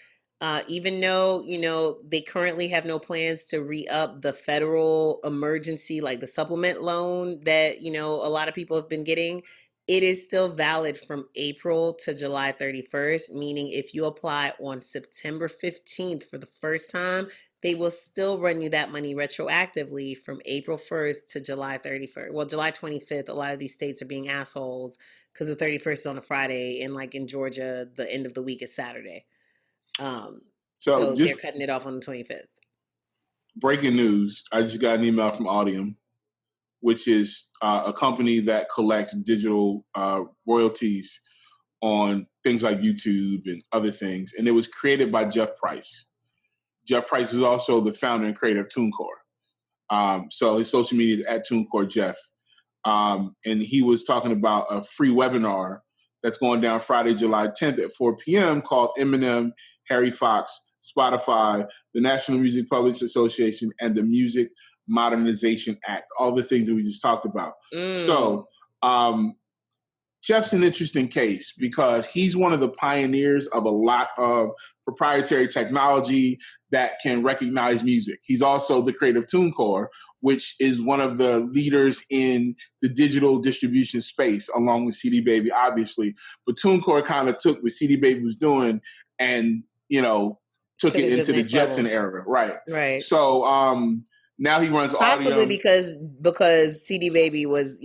Even though, you know, they currently have no plans to re-up the federal emergency, like the supplement loan that, you know, a lot of people have been getting. it is still valid from April to July 31st, meaning if you apply on September 15th for the first time, they will still run you that money retroactively from April 1st to July 31st. Well, July 25th, a lot of these states are being assholes because the 31st is on a Friday, and like in Georgia, the end of the week is Saturday. So they're cutting it off on the 25th. Breaking news, I just got an email from Audium, which is a company that collects digital royalties on things like YouTube and other things. And it was created by Jeff Price. Jeff Price is also the founder and creator of TuneCore. So his social media is at TuneCore Jeff. And he was talking about a free webinar that's going down Friday, July 10th at 4 p.m. called Eminem, Harry Fox, Spotify, the National Music Publishers Association, and the Music Modernization Act, all the things that we just talked about. So Jeff's an interesting case because he's one of the pioneers of a lot of proprietary technology that can recognize music. He's also the creator of TuneCore, which is one of the leaders in the digital distribution space, along with CD Baby, obviously. But TuneCore kind of took what CD Baby was doing and, took it into the Jetson era. Right. So now he runs possibly Audium. because CD Baby was,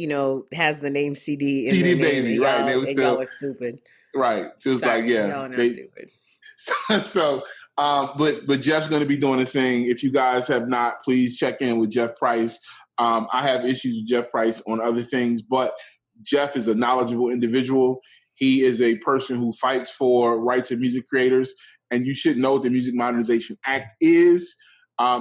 has the name CD in CD their Baby, name, right. They were still, y'all are stupid. Right. So it's like, yeah. Y'all are not stupid. But Jeff's going to be doing a thing. If you guys have not, please check in with Jeff Price. I have issues with Jeff Price on other things, but Jeff is a knowledgeable individual. He is a person who fights for rights of music creators, and you should know what the Music Modernization Act is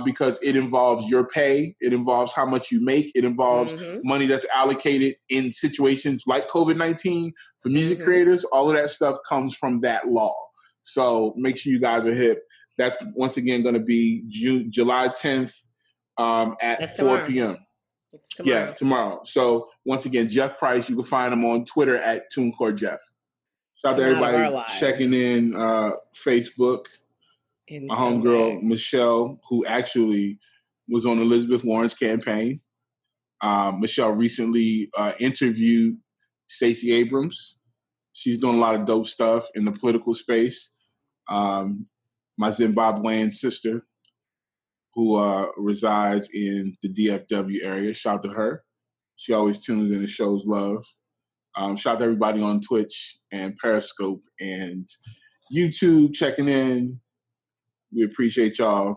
because it involves your pay. It involves how much you make. It involves money that's allocated in situations like COVID-19 for music creators. All of that stuff comes from that law. So make sure you guys are hip. That's once again going to be July 10th at 4 p.m. It's tomorrow. Yeah, tomorrow. So once again, Jeff Price, you can find him on Twitter at TuneCore Jeff. Shout out to everybody checking in Facebook. My homegirl, Michelle, who actually was on Elizabeth Warren's campaign. Michelle recently interviewed Stacey Abrams. She's doing a lot of dope stuff in the political space. My Zimbabwean sister, who resides in the DFW area, shout out to her. She always tunes in and shows love. Shout out to everybody on Twitch and Periscope and YouTube checking in. We appreciate y'all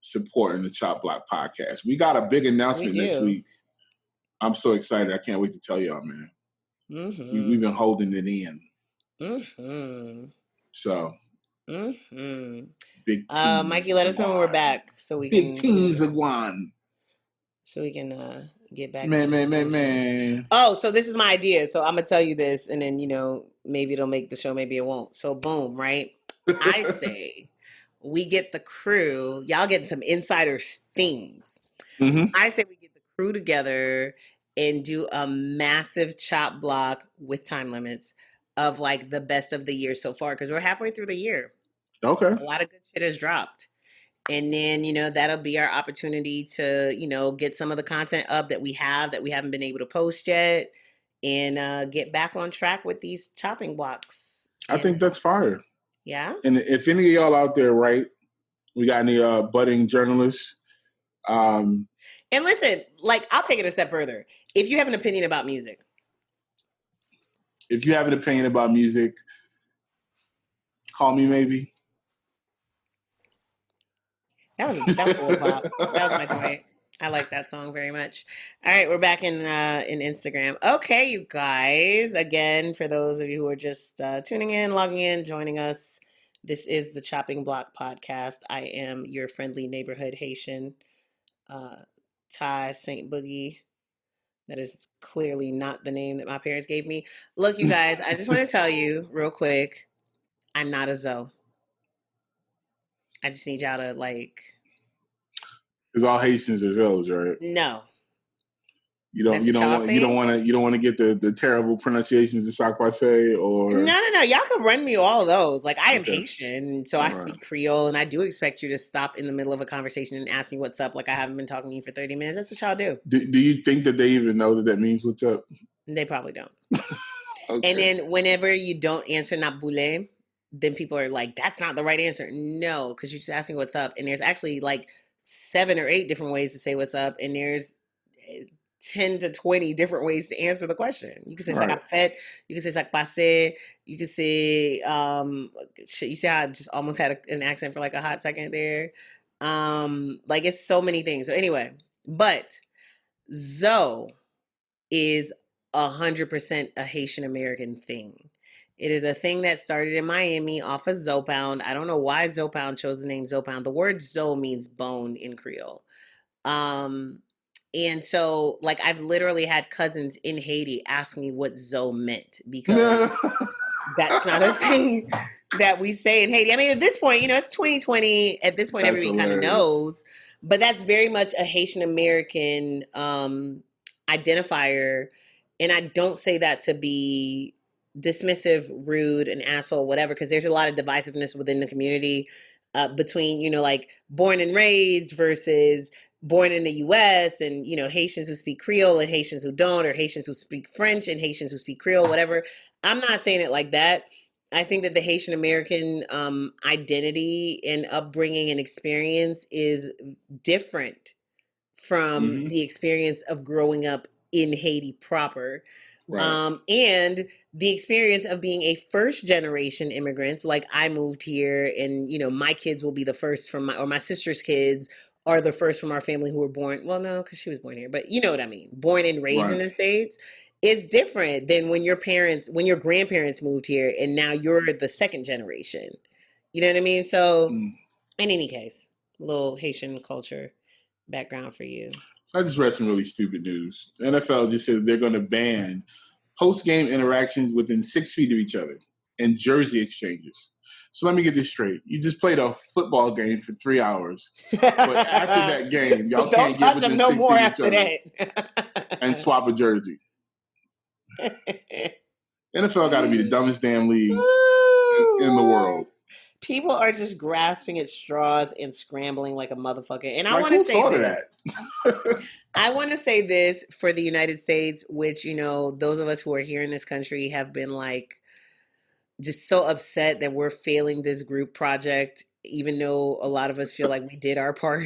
supporting the Chop Block podcast. We got a big announcement next week. I'm so excited. I can't wait to tell y'all, man. We've been holding it in. So, big teams. Mikey, let us know when we're back so we big can. Big teams of one. So we can get back. Man. Oh, so this is my idea. So I'm gonna tell you this, and then maybe it'll make the show, maybe it won't. So boom, right? I say we get the crew. Y'all getting some insider things. I say we get the crew together and do a massive chop block with time limits of like the best of the year so far, because we're halfway through the year. Okay. A lot of good shit has dropped. And then, that'll be our opportunity to, get some of the content up that we haven't been able to post yet, and get back on track with these chopping blocks. I think that's fire. Yeah. And if any of y'all out there, right, we got any budding journalists. And listen, like, I'll take it a step further. If you have an opinion about music. Call me maybe. That was full pop. That was my joint. I like that song very much. All right, we're back in Instagram. Okay, you guys. Again, for those of you who are just tuning in, logging in, joining us, this is the Chopping Block podcast. I am your friendly neighborhood Haitian, Ty St. Boogie. That is clearly not the name that my parents gave me. Look, you guys, I just want to tell you real quick, I'm not a Zoe. I just need y'all to like. Because all Haitians are Zoes, right? No. You don't want to get the terrible pronunciations of Sac Passe or No. Y'all can run me all of those. Like, I am Haitian, so I speak Creole, and I do expect you to stop in the middle of a conversation and ask me what's up. Like, I haven't been talking to you for 30 minutes. That's what y'all do. Do you think that they even know that means what's up? They probably don't. Okay. And then whenever you don't answer Nabule, then people are like, that's not the right answer. No, because you're just asking what's up. And there's actually like 7 or 8 different ways to say what's up. And there's 10 to 20 different ways to answer the question. You can say Right. "Sakapet," you can say "Sakpase," you can say shit, you see how I just almost had an accent for like a hot second there. Like it's so many things. So anyway, but Zoe is 100% a Haitian American thing. It is a thing that started in Miami off of Zopound. I don't know why Zopound chose the name Zopound. The word Zo means bone in Creole. Um, and so, like, I've literally had cousins in Haiti ask me what Zo meant because that's not a thing that we say in Haiti. I mean, at this point, it's 2020. At this point, That's everybody kind of hilarious. knows, but that's very much a Haitian American identifier. And I don't say that to be dismissive, rude, an asshole, whatever, because there's a lot of divisiveness within the community between, like born and raised versus born in the US and, Haitians who speak Creole and Haitians who don't, or Haitians who speak French and Haitians who speak Creole, whatever. I'm not saying it like that. I think that the Haitian American identity and upbringing and experience is different from the experience of growing up in Haiti proper. Right. And the experience of being a first generation immigrant. Like I moved here and, my kids will be the first from my sister's kids are the first from our family who were born. Well, no, because she was born here, but you know what I mean. Born and raised in the States. It's different than when your grandparents moved here and now you're the second generation. You know what I mean? So in any case, little Haitian culture background for you. I just read some really stupid news. The NFL just said they're going to ban post-game interactions within 6 feet of each other and jersey exchanges. So let me get this straight. You just played a football game for 3 hours. But after that game, y'all can't get within 6 feet of each other and swap a jersey. NFL got to be the dumbest damn league in the world. People are just grasping at straws and scrambling like a motherfucker. And I Like, want to who say thought of this. that? I want to say this for the United States, which, those of us who are here in this country have been like just so upset that we're failing this group project, even though a lot of us feel like we did our part.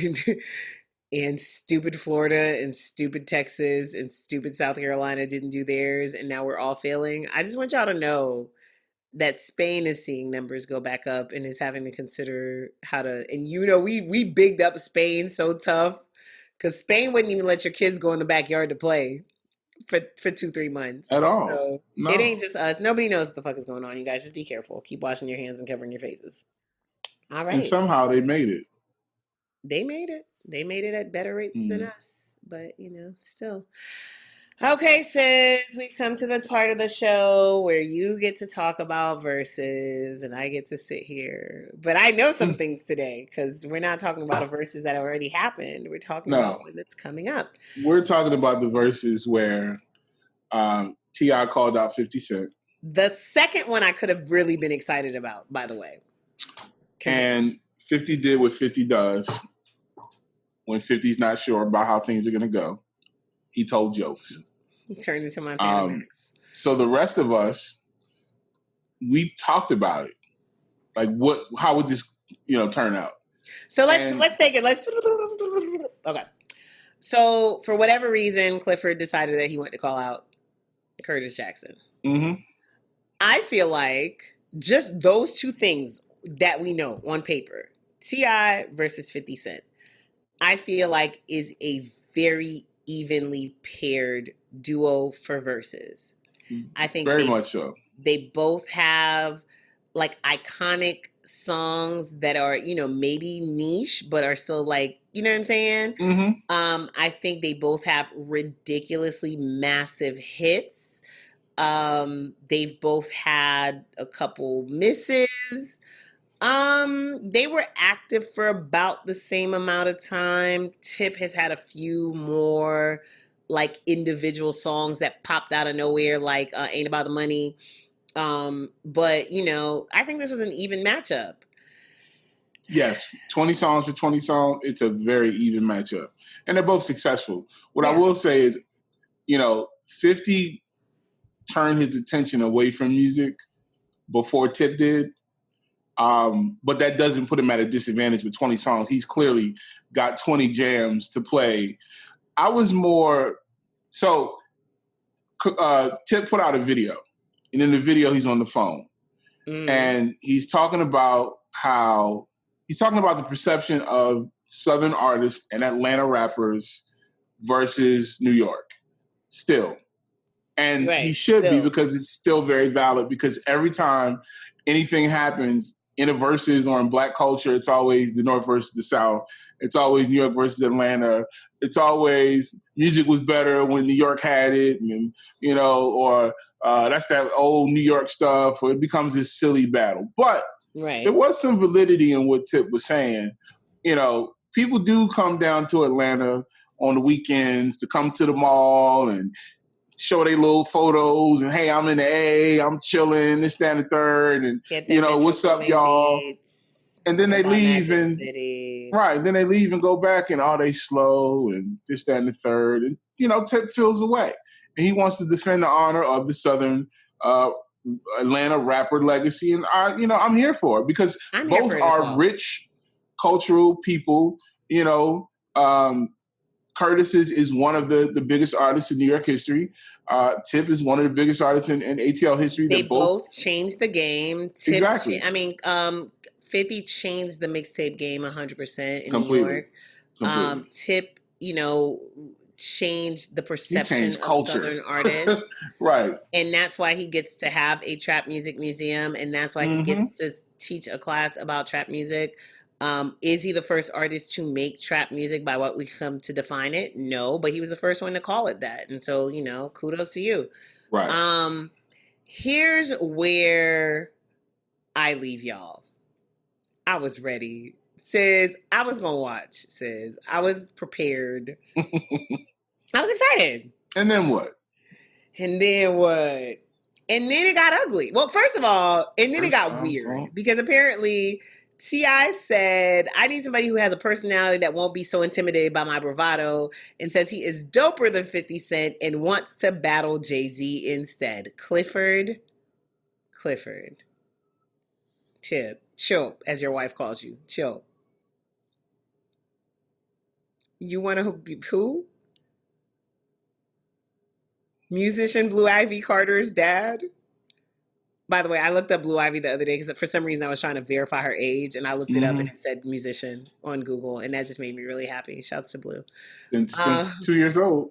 And stupid Florida and stupid Texas and stupid South Carolina didn't do theirs. And now we're all failing. I just want y'all to know that Spain is seeing numbers go back up and is having to consider how to, and we bigged up Spain so tough because Spain wouldn't even let your kids go in the backyard to play for 2-3 months. At all. So No. It ain't just us. Nobody knows what the fuck is going on. You guys just be careful. Keep washing your hands and covering your faces. All right. And somehow they made it. They made it. They made it at better rates than us. But, still. Okay, sis, we've come to the part of the show where you get to talk about verses and I get to sit here. But I know some things today because we're not talking about a verses that already happened. We're talking about one that's coming up. We're talking about the verses where T.I. called out 50 Cent. The second one I could have really been excited about, by the way. And 50 did what 50 does when 50's not sure about how things are going to go. He told jokes. He turned into Montana Max. So the rest of us, we talked about it. Like, how would this, turn out? So let's take it. Okay. So for whatever reason, Clifford decided that he wanted to call out Curtis Jackson. Mm-hmm. I feel like just those two things that we know on paper, T.I. versus 50 Cent, I feel like is a very evenly paired duo for verses. I think very much so. They both have like iconic songs that are, maybe niche, but are still like, you know what I'm saying? Mm-hmm. I think they both have ridiculously massive hits. They've both had a couple misses. They were active for about the same amount of time. Tip has had a few more like individual songs that popped out of nowhere, like Ain't About the Money. But I think this was an even matchup. Yes, 20 songs for 20 songs. It's a very even matchup. And they're both successful. What I will say is, 50 turn his attention away from music before Tip did. But that doesn't put him at a disadvantage with 20 songs. He's clearly got 20 jams to play. I was more so. Tip put out a video, and in the video he's on the phone, and he's talking about the perception of Southern artists and Atlanta rappers versus New York still. And he should be, because it's still very valid, because every time anything happens in a versus or in Black culture, it's always the North versus the South. It's always New York versus Atlanta. It's always music was better when New York had it, and or that's that old New York stuff. Or it becomes this silly battle. But there was some validity in what Tip was saying. People do come down to Atlanta on the weekends to come to the mall and show their little photos and, hey, I'm in the A, I'm chilling, this, that, and the third, and what's up, y'all? And then they leave and then they leave and go back and they slow and this, that, and the third, and Tip feels away, and he wants to defend the honor of the Southern Atlanta rapper legacy, and I'm here for it, because both are rich cultural people. Curtis is one of the biggest artists in New York history. Tip is one of the biggest artists in ATL history. They both changed the game. Tip, exactly. 50 changed the mixtape game 100% in Completely. New York. Tip, changed the perception of Southern artists. Right. And that's why he gets to have a trap music museum, and that's why he gets to teach a class about trap music. Is he the first artist to make trap music by what we come to define it? No, but he was the first one to call it that. And so, kudos to you. Right. Here's where I leave y'all. I was ready. Says, I was going to watch. Says, I was prepared. I was excited. And then what? And then it got ugly. Well, first of all, it got weird. Because apparently T.I. said, I need somebody who has a personality that won't be so intimidated by my bravado, and says he is doper than 50 Cent and wants to battle Jay-Z instead. Clifford. Tip. Chill, as your wife calls you. Chill. You want to be who? Musician Blue Ivy Carter's dad? By the way, I looked up Blue Ivy the other day because for some reason I was trying to verify her age, and I looked it up and it said musician on Google, and that just made me really happy. Shouts to Blue. And since 2 years old.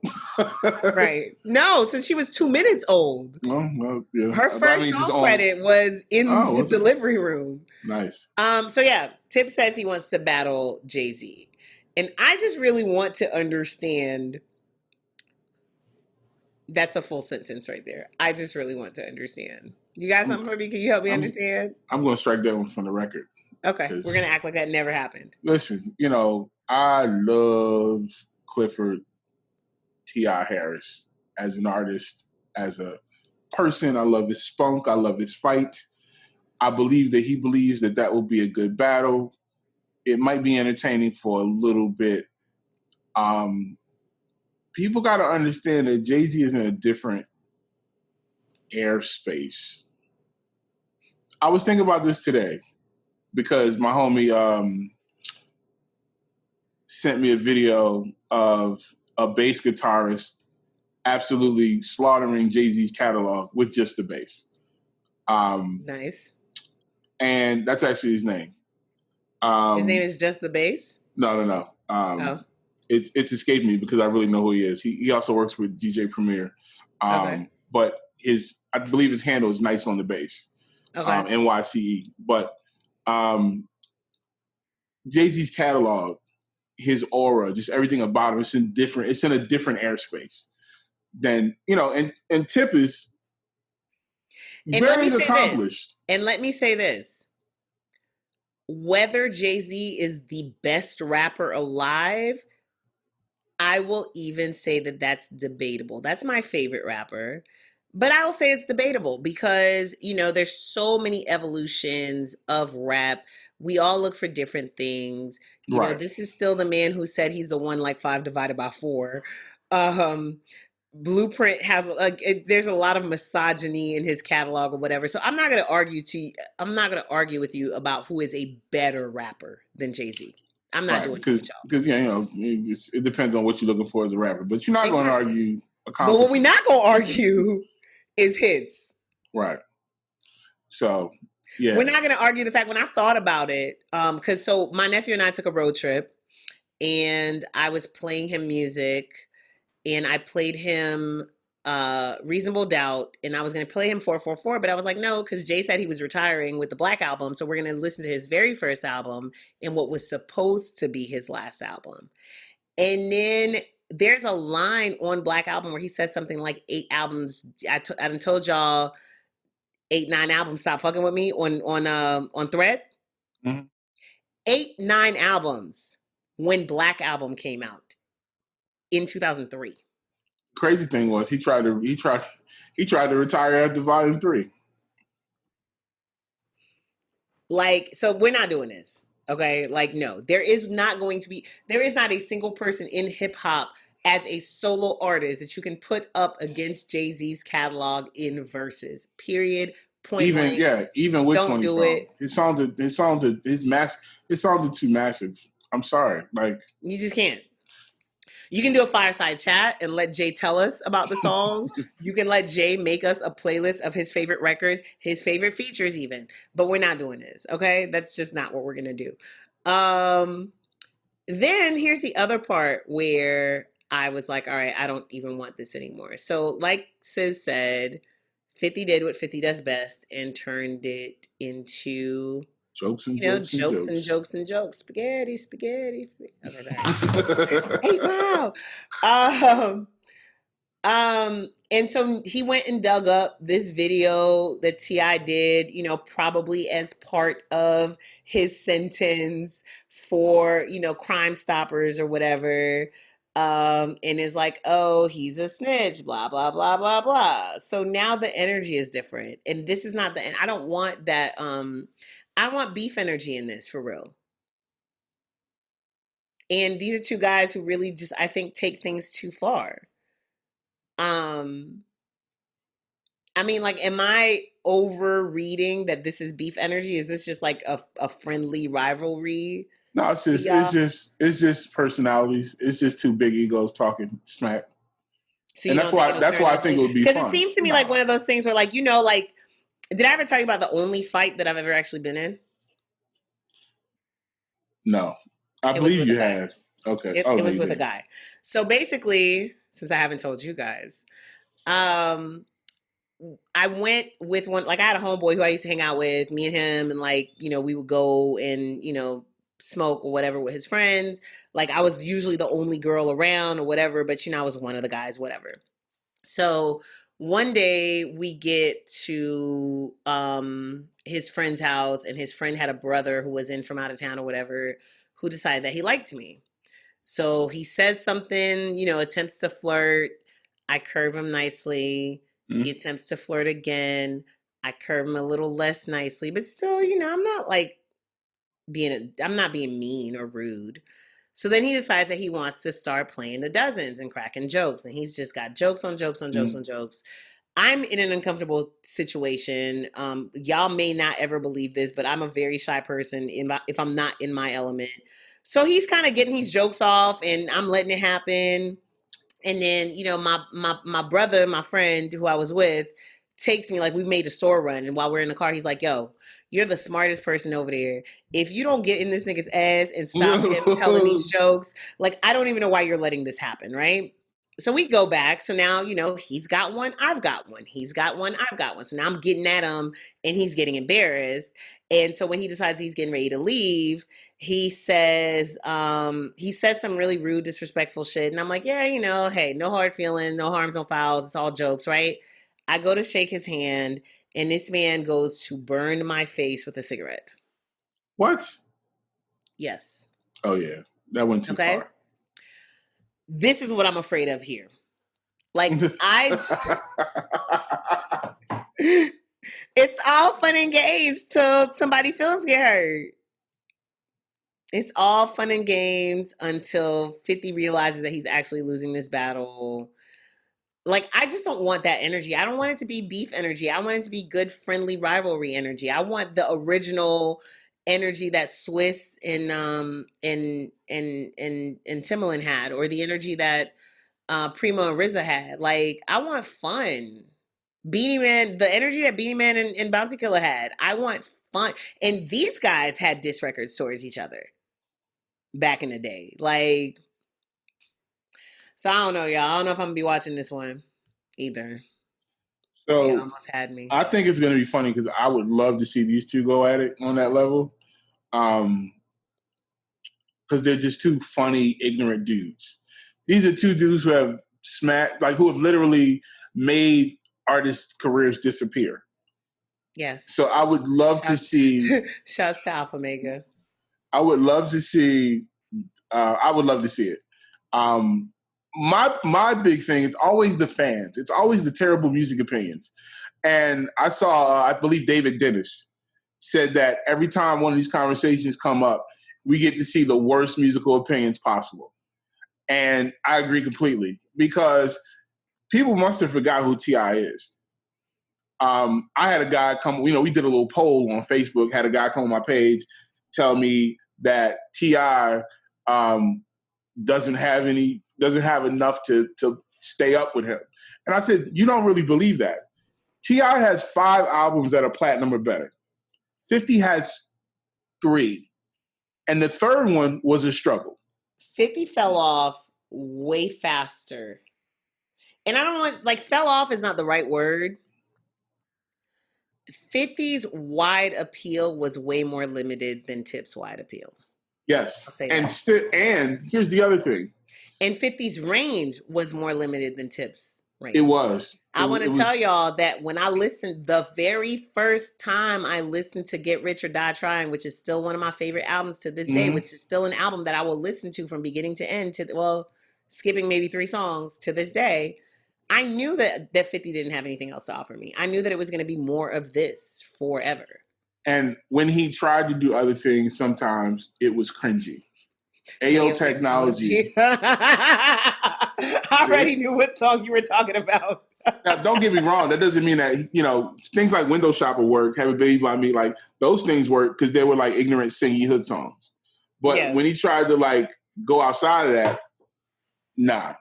Right. No, since she was 2 minutes old. Oh, well, yeah. Her first song credit was in the delivery room. Nice. So yeah, Tip says he wants to battle Jay-Z. And I just really want to understand. That's a full sentence right there. I just really want to understand. You got something for me? Can you help me understand? I'm going to strike that one from the record. Okay. We're going to act like that never happened. Listen, I love Clifford T.I. Harris as an artist, as a person. I love his spunk. I love his fight. I believe that he believes that will be a good battle. It might be entertaining for a little bit. People got to understand that Jay-Z is in a different airspace. I was thinking about this today because my homie sent me a video of a bass guitarist absolutely slaughtering Jay-Z's catalog with just the bass. Nice. And that's actually his name. His name is Just the Bass? No. It's escaped me because I really know who he is. He also works with DJ Premier. Okay. But I believe his handle is Nice on the Bass. Okay. NYCE. But Jay-Z's catalog, his aura, just everything about him, it's in a different airspace than, and Tip is very accomplished. And let me say this. Whether Jay-Z is the best rapper alive, I will even say that that's debatable. That's my favorite rapper. But I will say it's debatable because, there's so many evolutions of rap. We all look for different things. This is still the man who said he's the one like 5 divided by 4. Blueprint has there's a lot of misogyny in his catalog or whatever. So I'm not going to argue with you about who is a better rapper than Jay-Z. I'm not doing it with y'all. Because it depends on what you're looking for as a rapper. But you're not going to argue. But what we're not going to argue is hits. Right. So, yeah. We're not going to argue the fact when I thought about it, because so my nephew and I took a road trip and I was playing him music and I played him Reasonable Doubt and I was going to play him 444, but I was like, no, because Jay said he was retiring with the Black Album. So we're going to listen to his very first album and what was supposed to be his last album. And then there's a line on Black Album where he says something like 8 albums. I done told y'all 8, 9 albums. Stop fucking with me on Thread. Mm-hmm. 8, 9 albums when Black Album came out in 2003. Crazy thing was he tried to retire after Volume 3. Like, so we're not doing this. Okay? Like, no. There is not a single person in hip hop as a solo artist that you can put up against Jay-Z's catalog in verses. Period. Point blank. Even with 20 songs. His songs are too massive. I'm sorry. Like, you just can't. You can do a fireside chat and let Jay tell us about the songs. You can let Jay make us a playlist of his favorite records, his favorite features even. But we're not doing this, okay? That's just not what we're going to do. Then here's the other part where I was like, all right, I don't even want this anymore. So like Sis said, 50 did what 50 does best and turned it into... jokes and jokes. Spaghetti. Okay, sorry. 8 Mile. And so he went and dug up this video that T.I. did, probably as part of his sentence for, Crime Stoppers or whatever. And is like, oh, he's a snitch, blah, blah, blah, blah, blah. So now the energy is different. And this is not and I don't want that, I want beef energy in this for real. And these are two guys who really just, I think, take things too far. I mean, like, am I overreading that this is beef energy? Is this just like a friendly rivalry? No, it's just personalities. It's just two big egos talking smack. So and that's why I think it would be fun. Because it seems to me like one of those things where, like, did I ever tell you about the only fight that I've ever actually been in? No. I believe you had. Okay. It was with a guy. So basically, since I haven't told you guys, I went with one, like I had a homeboy who I used to hang out with, me and him, and like, we would go and, smoke or whatever with his friends. Like I was usually the only girl around or whatever, but I was one of the guys, whatever. So one day we get to his friend's house and his friend had a brother who was in from out of town or whatever, who decided that he liked me. So he says something, attempts to flirt. I curve him nicely. Mm-hmm. He attempts to flirt again. I curve him a little less nicely, but still, I'm not like I'm not being mean or rude. So then he decides that he wants to start playing the dozens and cracking jokes. And he's just got jokes on jokes on jokes on jokes. I'm in an uncomfortable situation. Y'all may not ever believe this, but I'm a very shy person if I'm not in my element. So he's kind of getting his jokes off and I'm letting it happen. And then, my brother, my friend who I was with, takes me, like, we made a store run. And while we're in the car, he's like, yo, you're the smartest person over there. If you don't get in this nigga's ass and stop him telling these jokes, like, I don't even know why you're letting this happen, right? So we go back. So now, he's got one, I've got one. He's got one, I've got one. So now I'm getting at him and he's getting embarrassed. And so when he decides he's getting ready to leave, he says some really rude, disrespectful shit. And I'm like, yeah, hey, no hard feelings, no harms, no fouls. It's all jokes, right? I go to shake his hand and this man goes to burn my face with a cigarette. What? Yes. Oh, yeah. That went too far. This is what I'm afraid of here. Like, it's all fun and games till somebody's feelings get hurt. It's all fun and games until 50 realizes that he's actually losing this battle. like, I just don't want that energy. I don't want it to be beef energy. I want it to be good, friendly rivalry energy. I want the original energy that Swiss and Timbaland had, or the energy that Primo and RZA had. Like, I want fun. Beanie Man, the energy that Beanie Man and Bounty Killer had. I want fun. And these guys had diss records towards each other back in the day. Like, so I don't know, y'all. I don't know if I'm gonna be watching this one either. They So almost had me. I think it's going to be funny because I would love to see these two go at it on that level. Because they're just two funny, ignorant dudes. These are two dudes who have who have literally made artists' careers disappear. Yes. So I would love to see. Shouts to Alpha Mega. I would love to see. I would love to see it. My big thing is always the fans. It's always the terrible music opinions. And I saw, I believe David Dennis said that every time one of these conversations come up, we get to see the worst musical opinions possible. And I agree completely because people must have forgot who T.I. is. I had a guy come, we did a little poll on Facebook, had a guy come on my page, tell me that T.I. doesn't have enough to stay up with him. And I said, you don't really believe that. T.I. has 5 albums that are platinum or better. 50 has 3. And the third one was a struggle. 50 fell off way faster. And I don't want, fell off is not the right word. 50's wide appeal was way more limited than Tip's wide appeal. Yes. And here's the other thing. And 50's range was more limited than Tip's range. It was. I want to tell y'all that when I listened, the very first time I listened to Get Rich or Die Trying, which is still one of my favorite albums to this day, which is still an album that I will listen to from beginning to end, skipping maybe 3 songs to this day, I knew that 50 didn't have anything else to offer me. I knew that it was going to be more of this forever. And when he tried to do other things, sometimes it was cringy. AO Technology. I already knew what song you were talking about. Now, don't get me wrong. That doesn't mean that, things like Window Shopper work, Have a Baby by Me, those things work because they were ignorant, singy hood songs. But when he tried to go outside of that, nah.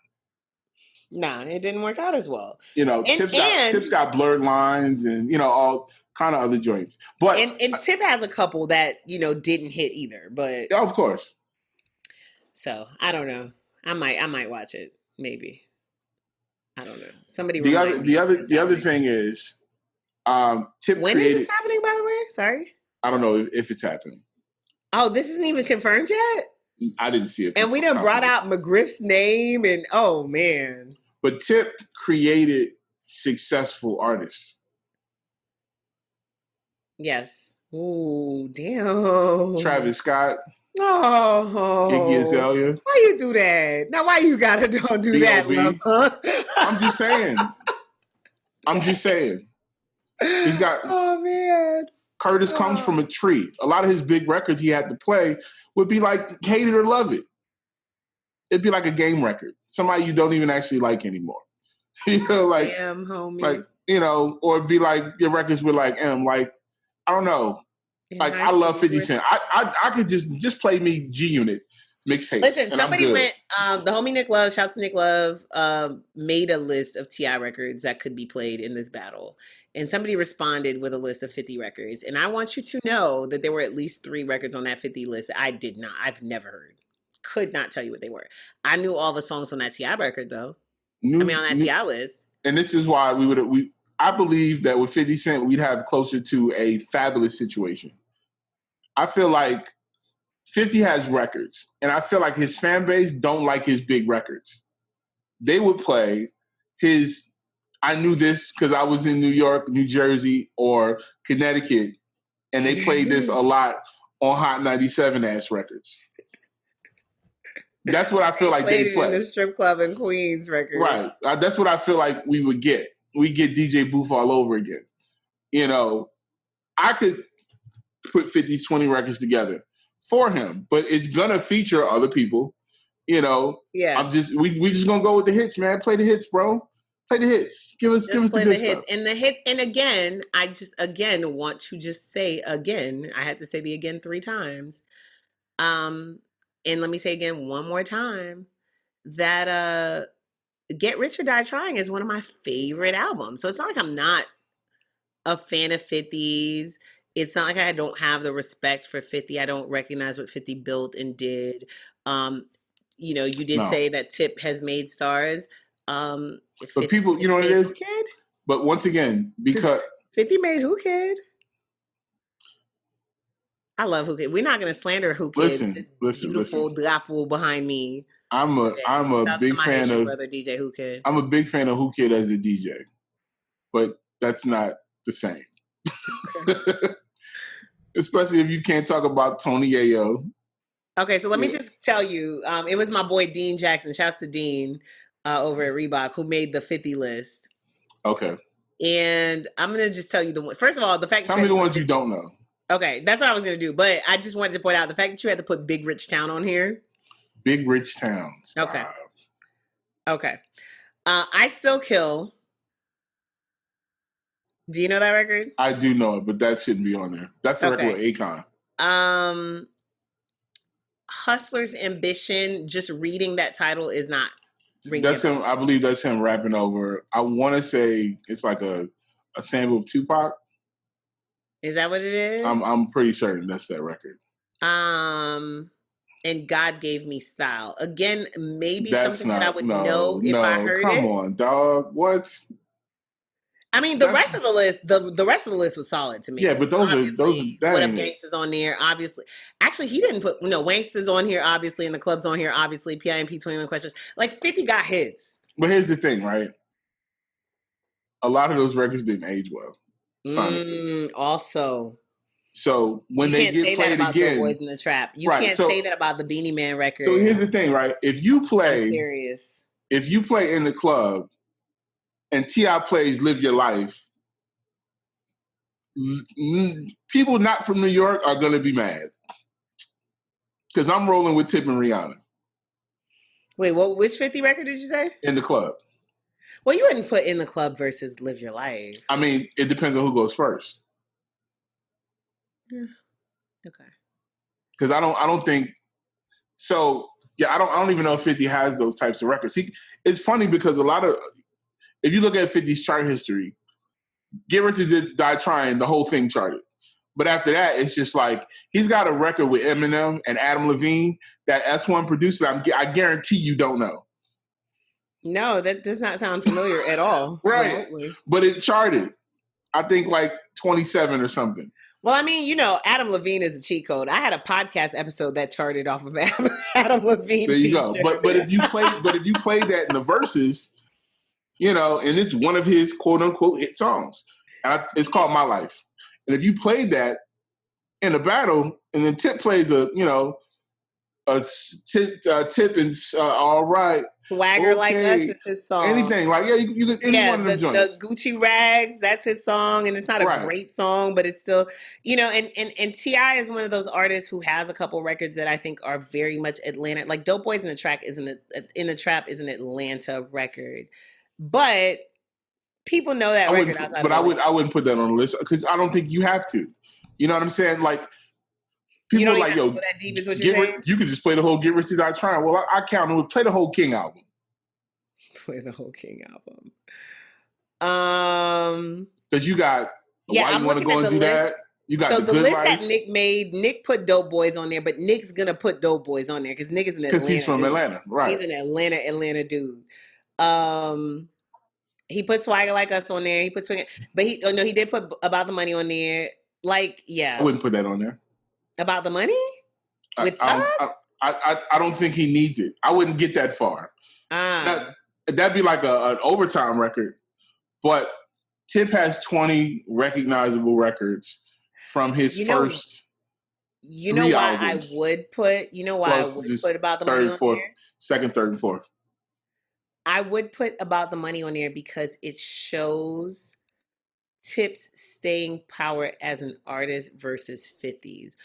Nah, it didn't work out as well. Tip's got Blurred Lines and, all kind of other joints. But and Tip has a couple that, didn't hit either. But yeah, of course. So I don't know. I might watch it. Maybe. I don't know. Somebody. The other thing is, Tip. When is this happening? By the way, sorry. I don't know if it's happening. Oh, this isn't even confirmed yet. I didn't see it. And we done brought out McGriff's name, and oh man. But Tip created successful artists. Yes. Ooh, damn. Travis Scott. Oh, Iggy Azalea. Why you do that? Now, why you gotta don't do that, love? I'm just saying. He's got. Oh man. Curtis comes from a tree. A lot of his big records he had to play would be Hate It or Love It. It'd be like a game record. Somebody you don't even actually like anymore. Damn, homie. Or it'd be your records were I don't know. I love 50 Cent. I could just play me G-Unit mixtape. Listen, somebody went, the homie Nick Love, shouts to Nick Love, made a list of T.I. records that could be played in this battle. And somebody responded with a list of 50 records. And I want you to know that there were at least 3 records on that 50 list I've never heard. Could not tell you what they were. I knew all the songs on that T.I. record though. On that T.I. list. And this is why I believe that with 50 Cent, we'd have closer to a Fabulous situation. I feel like 50 has records, and I feel like his fan base don't like his big records. They would play his I Knew This because I was in New York, New Jersey, or Connecticut, and they played this a lot on Hot 97-ass records. That's what I feel like they play. In the strip club in Queens record. Right. That's what I feel like we would get. We get DJ Booth all over again. I could put 50's 20 records together for him, but it's gonna feature other people. Yeah. We just gonna go with the hits, man. Play the hits, bro. Play the hits. Give us Just the play good the hits. stuff. And the hits, and again, I just again want to just say again, I had to say the again 3 times. And let me say again one more time that Get Rich or Die Trying is one of my favorite albums. So it's not like I'm not a fan of 50s. It's not like I don't have the respect for 50. I don't recognize what 50 built and did. Um, you did No. say that Tip has made stars. But people, you know what it is? Kid? But once again, because 50 made Who Kid? I love Who Kid. We're not going to slander Who Kid. Listen. Beautiful apple behind me. I'm a big fan of brother DJ Who Kid. I'm a big fan of Who Kid as a DJ, but that's not the same. Especially if you can't talk about Tony Yayo. Okay, so let me just tell you, it was my boy Dean Jackson. Shouts to Dean over at Reebok who made the 50 list. Okay. And I'm gonna just tell you the one. First of all, the fact. Tell me the ones you don't know. Okay, that's what I was gonna do, but I just wanted to point out the fact that you had to put Big Rich Town on here. Big Rich Towns. Okay. Wow. Okay. I Still Kill. Do you know that record? I do know it, but that shouldn't be on there. That's the record with Akon. Hustler's Ambition. Just reading that title is not. That's him. I believe that's him rapping over. I want to say it's like a sample of Tupac. Is that what it is? I'm pretty certain that's that record. And God Gave Me Style. Again, maybe that's something that I would know if I heard it. Come on, dog. What? I mean, the rest of the list, the rest of the list was solid to me. Yeah, but those are What Up Gangsta's on there, obviously. Actually, he didn't put Wanksta's on here, obviously, and the club's on here, obviously. PIMP 21 Questions. Like 50 got hits. But here's the thing, right? A lot of those records didn't age well. Also. So when they get played again, Boys in the Trap. You can't say that about the Beanie Man record. So here's the thing, right? If you play, I'm serious. If you play in the club, and T.I. plays Live Your Life, people not from New York are going to be mad. Because I'm rolling with Tip and Rihanna. Wait, which 50 record did you say? In the club. Well, you wouldn't put In the Club versus Live Your Life. I mean, it depends on who goes first. Okay. Because I don't think... So, yeah, I don't even know if 50 has those types of records. It's funny because a lot of... If you look at 50's chart history, Get Rich or Die Trying, the whole thing charted. But after that, it's just like, he's got a record with Eminem and Adam Levine that S1 producer, I guarantee you don't know. No, that does not sound familiar at all. Right. Remotely. But it charted, I think like 27 or something. Well, I mean, Adam Levine is a cheat code. I had a podcast episode that charted off of Adam Levine. There you go. But if you play that in the verses, and it's one of his quote unquote hit songs. It's called My Life. And if you played that in a battle, and then Tip plays a Tip and All Right. Swagger okay. Like Us is his song. Anything. Like, you can any one of them joints. The Gucci Rags, that's his song. And it's not a great song, but it's still, and T.I. is one of those artists who has a couple records that I think are very much Atlanta. Like Dope Boys in the Trap is an Atlanta record. But people know that record outside. But I wouldn't put that on the list because I don't think you have to. You know what I'm saying? Like people are like, yo, that deep is what you're saying? You could just play the whole Get Rich or Die Trying. Well, I count it. Play the whole King album. Play the whole King album. Because you got why you want to go and do that. You got the list life. that Nick made. Nick put Dope Boys on there, but Nick's gonna put Dope Boys on there because Nick is an Atlanta. Because he's from Atlanta, right? He's an Atlanta dude. He put Swagger Like Us on there. He put but he did put About the Money on there. Like, yeah, I wouldn't put that on there. About the Money with I don't think he needs it. I wouldn't get that far. That'd be like an overtime record. But Tip has 20 recognizable records from his first. You know why albums. I would put. You know why I would put About the Money on there? Second, third, and fourth. I would put About the Money on there because it shows Tip's staying power as an artist versus 50s.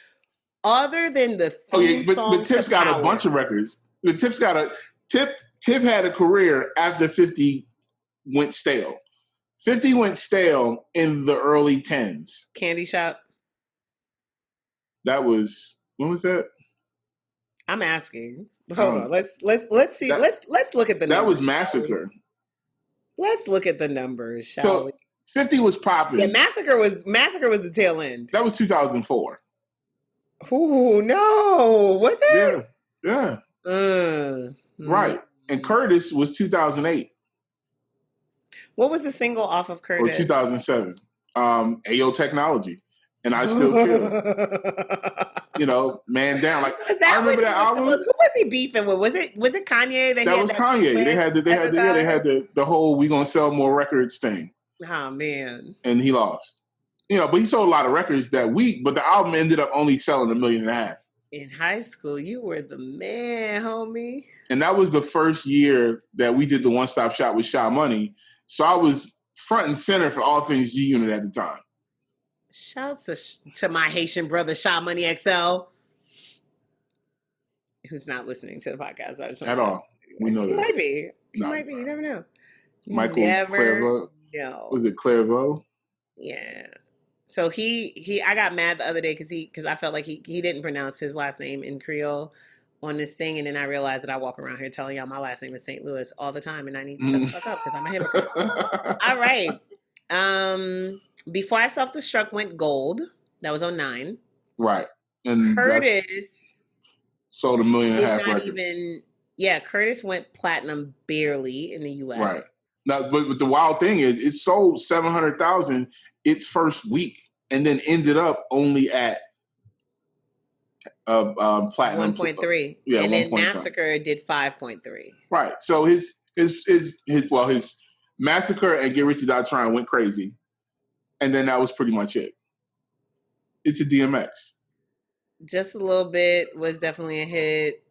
Other than the theme song, but Tip's got a bunch of records. But Tip had a career after 50 went stale. 50 went stale in the early 10s. Candy Shop. That was, when was that? I'm asking. Hold on. Let's see. Let's look at the numbers. That was Massacre. Let's look at the numbers, shall we? 50 was popping. Yeah, Massacre was the tail end. That was 2004. Ooh, no. Was it? Yeah. Right. And Curtis was 2008. What was the single off of Curtis? Or 2007. Ayo Technology. And I Still Kill. Man down. Like, I remember that album. Who was he beefing with? Was it Kanye? That was Kanye. They had the whole "we gonna sell more records" thing. Oh man. And he lost. But he sold a lot of records that week, but the album ended up only selling 1.5 million. In high school, you were the man, homie. And that was the first year that we did the One Stop Shop with Sha Money. So I was front and center for all things G Unit at the time. Shouts to my Haitian brother, Sha Money XL, who's not listening to the podcast. At all. We know he that. Might be. He might be. You never know. Michael Clairvaux. No. Was it Clairvaux? Yeah. So I got mad the other day because I felt like he didn't pronounce his last name in Creole on this thing, and then I realized that I walk around here telling y'all my last name is St. Louis all the time, and I need to shut the fuck up because I'm a hypocrite. All right. Before I Self-Destruct went gold. That was 2009. Right. And Curtis sold 1.5 million records. Curtis went platinum barely in the U.S. Right. Now, but the wild thing is, it sold 700,000 its first week, and then ended up only at platinum 1.3. Yeah, and then Massacre did 5.3. Right. So his Massacre and Get Rich or Die Trying went crazy, and then that was pretty much it. It's a DMX. Just a Little Bit was definitely a hit.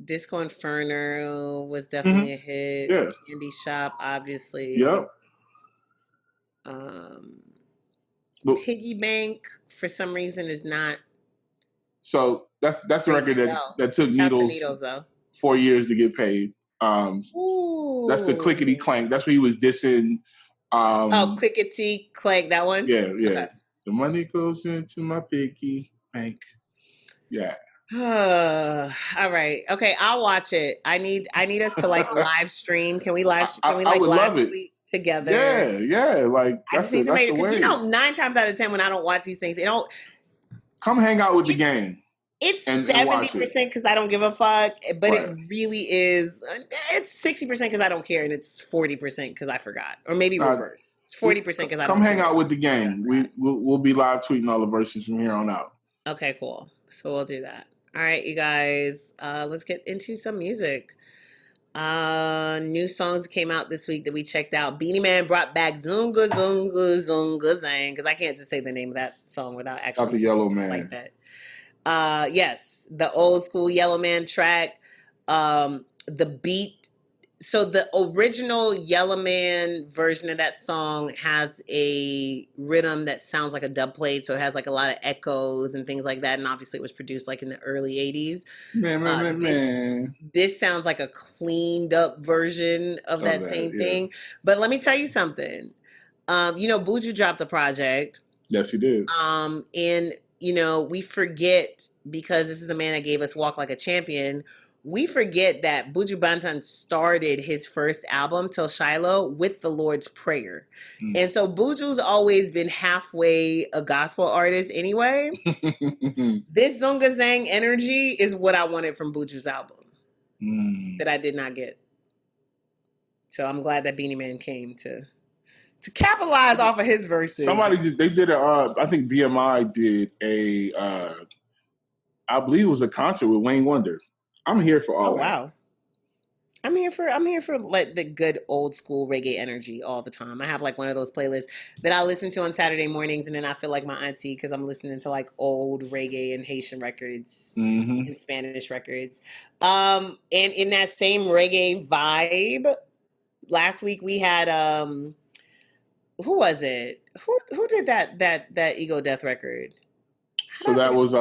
Disco Inferno was definitely a hit. Yeah. Candy Shop, obviously. Yep. Piggy Bank, for some reason, is not. So that's the record that took Needles 4 years to get paid. That's the Clickety Clank. That's where he was dissing. Clickety Clank, that one? Yeah. Okay. The money goes into my piggy bank. Yeah. All right. Okay, I'll watch it. I need us to live stream. Can we live tweet together? Yeah. Like, I just need to make it, because 9 times out of 10 when I don't watch these things, it don't. Come hang out with the gang. It's 70% because I don't give a fuck, but it really is. It's 60% because I don't care, and it's 40% because I forgot, or maybe reverse. It's 40% because I don't. Come hang out with the gang. We'll be live tweeting all the verses from here on out. Okay, cool. So we'll do that. All right, you guys. Let's get into some music. New songs came out this week that we checked out. Beanie Man brought back Zunga Zunga Zunga Zang, because I can't just say the name of that song without actually the Yellow Man like that. Yes, the old school Yellow Man track. The beat. So the original Yellow Man version of that song has a rhythm that sounds like a dub plate, so it has like a lot of echoes and things like that. And obviously, it was produced like in the early '80s. This sounds like a cleaned up version of that same thing. But let me tell you something. Buju dropped a project. Yes, he did. And we forget, because this is the man that gave us Walk Like a Champion. We forget that Buju Banton started his first album, Till Shiloh, with the Lord's Prayer. And so Buju's always been halfway a gospel artist anyway. This Zunga Zang energy is what I wanted from Buju's album that I did not get. So I'm glad that Beanie Man came to capitalize off of his verses. I think BMI did I believe it was a concert with Wayne Wonder. I'm here for all that. Wow. I'm here for like the good old school reggae energy all the time. I have like one of those playlists that I listen to on Saturday mornings, and then I feel like my auntie because I'm listening to like old reggae and Haitian records and Spanish records. And in that same reggae vibe, last week we had who was it? Who did that Ego Death record? So that was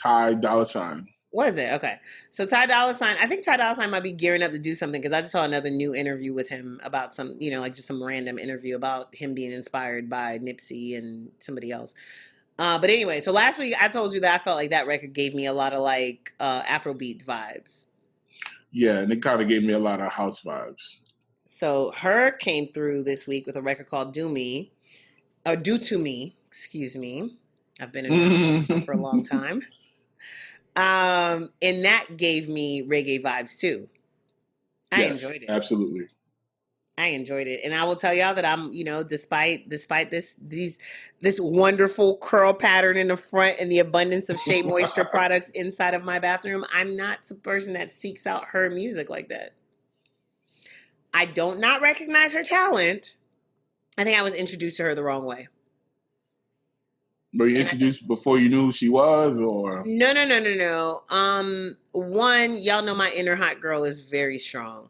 Ty Dolla $ign. Was it? Okay. So Ty Dolla $ign, I think Ty Dolla $ign might be gearing up to do something because I just saw another new interview with him about some, like just some random interview about him being inspired by Nipsey and somebody else. But anyway, so last week I told you that I felt like that record gave me a lot of like Afrobeat vibes. Yeah, and it kind of gave me a lot of house vibes. So her came through this week with a record called Do To Me, excuse me. I've been in for a long time. And that gave me reggae vibes too. I enjoyed it. Absolutely. I enjoyed it. And I will tell y'all that I'm, despite this wonderful curl pattern in the front and the abundance of Shea Moisture products inside of my bathroom, I'm not a person that seeks out her music like that. I don't not recognize her talent. I think I was introduced to her the wrong way. Were you introduced before you knew who she was, or? No. One, y'all know my inner hot girl is very strong.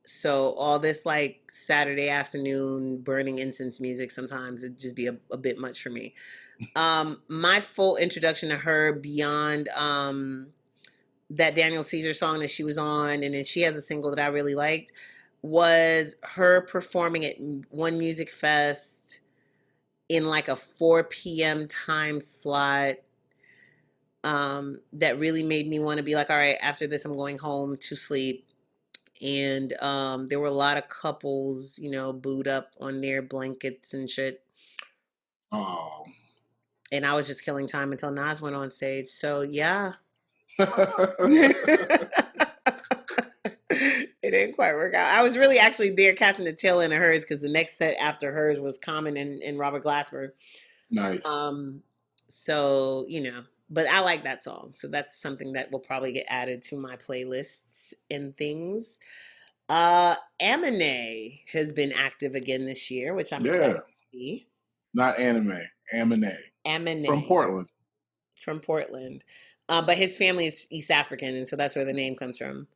So all this like Saturday afternoon burning incense music, sometimes it'd just be a bit much for me. My full introduction to her beyond that Daniel Caesar song that she was on, and then she has a single that I really liked, was her performing at One Music Fest in like a 4 p.m. time slot. That really made me want to be like, all right, after this, I'm going home to sleep. And there were a lot of couples, booed up on their blankets and shit. Oh. And I was just killing time until Nas went on stage. So, yeah. It didn't quite work out. I was really actually there catching the tail end of hers because the next set after hers was Common and Robert Glasper. Nice. So, but I like that song. So that's something that will probably get added to my playlists and things. Anatomē has been active again this year, which I'm excited to see. Not Anime, Anatomē. Anatomē. From Portland. But his family is East African, and so that's where the name comes from.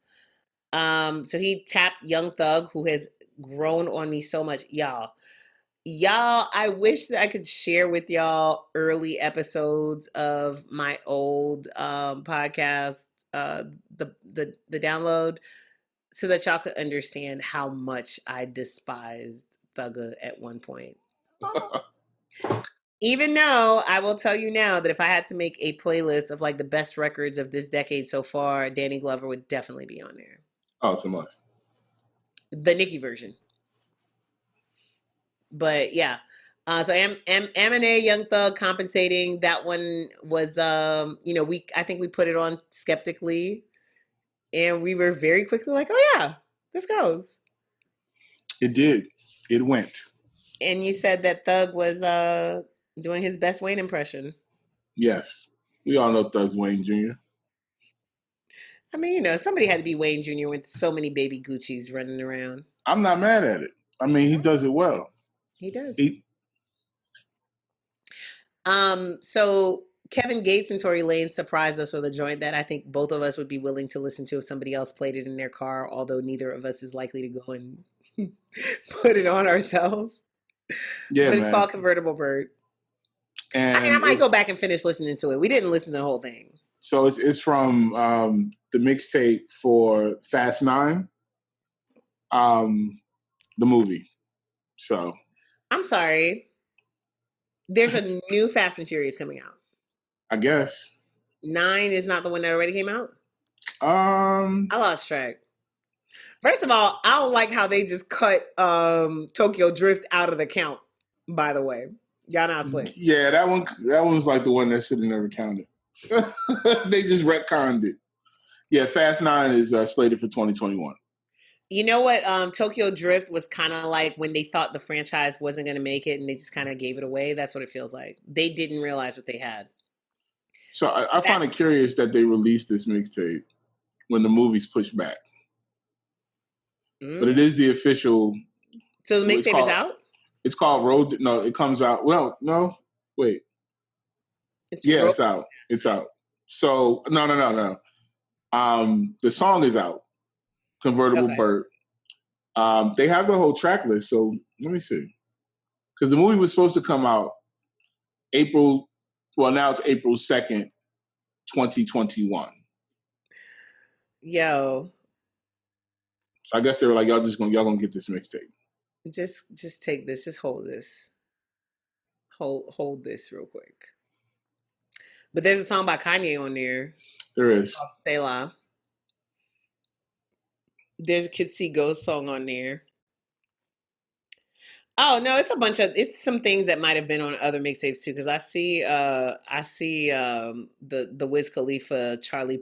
So he tapped Young Thug, who has grown on me so much. Y'all, I wish that I could share with y'all early episodes of my old podcast, the download, so that y'all could understand how much I despised Thugger at one point. Even though I will tell you now that if I had to make a playlist of like the best records of this decade so far, Danny Glover would definitely be on there. Oh, so much. The Nicki version. But yeah. So Anatomē, Young Thug, Compensating. That one was, I think we put it on skeptically. And we were very quickly like, oh yeah, this goes. It did. It went. And you said that Thug was doing his best Wayne impression. Yes. We all know Thug's Wayne Jr. I mean, somebody had to be Wayne Jr. with so many baby Gucci's running around. I'm not mad at it. I mean, he does it well. He does. So Kevin Gates and Tory Lanez surprised us with a joint that I think both of us would be willing to listen to if somebody else played it in their car, although neither of us is likely to go and put it on ourselves. Yeah, but it's called Convertible Bird. And I might go back and finish listening to it. We didn't listen to the whole thing. So it's from the mixtape for Fast 9, the movie. So I'm sorry. There's a new Fast and Furious coming out. I guess 9 is not the one that already came out. I lost track. First of all, I don't like how they just cut Tokyo Drift out of the count. By the way, y'all not slick. Yeah, that one was like the one that should have never counted. They just retconned it. Yeah, Fast 9 is slated for 2021. You know what? Tokyo Drift was kind of like when they thought the franchise wasn't going to make it and they just kind of gave it away. That's what it feels like. They didn't realize what they had. So I find it curious that they released this mixtape when the movie's pushed back. But it is the official. So the mixtape is out? It's called Road. No, it comes out. Well, no. Wait. It's out. It's out. So, no. The song is out. Convertible Bird. They have the whole track list. So, let me see. Because the movie was supposed to come out now it's April 2nd, 2021. Yo, So I guess they were like, y'all gonna get this mixtape. just take this. Just hold this. Hold this real quick. But there's a song by Kanye on there There is. called Selah. There's a Kids See Ghost song on there. Oh no, it's some things that might have been on other mixtapes too. Because I see the Wiz Khalifa Charlie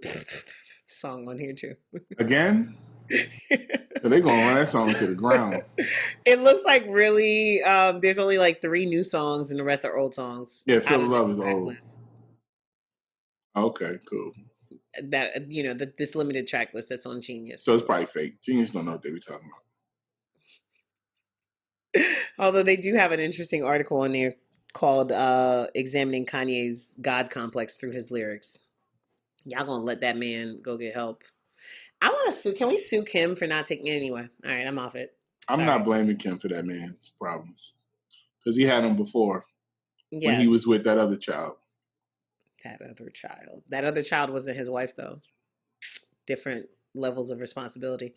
song on here too. Again? So they gonna run that song to the ground. It looks like really there's only like 3 new songs and the rest are old songs. Yeah, Feel out the of Love is track old. list. Okay, cool. That this limited track list that's on Genius. So it's probably fake. Genius don't know what they be talking about. Although they do have an interesting article on there called Examining Kanye's God Complex Through His Lyrics. Y'all gonna let that man go get help. I want to sue. Can we sue Kim for not taking it anyway? All right, I'm off it. I'm not blaming Kim for that man's problems. Because he had them before when he was with that other child. That other child wasn't his wife, though. Different levels of responsibility.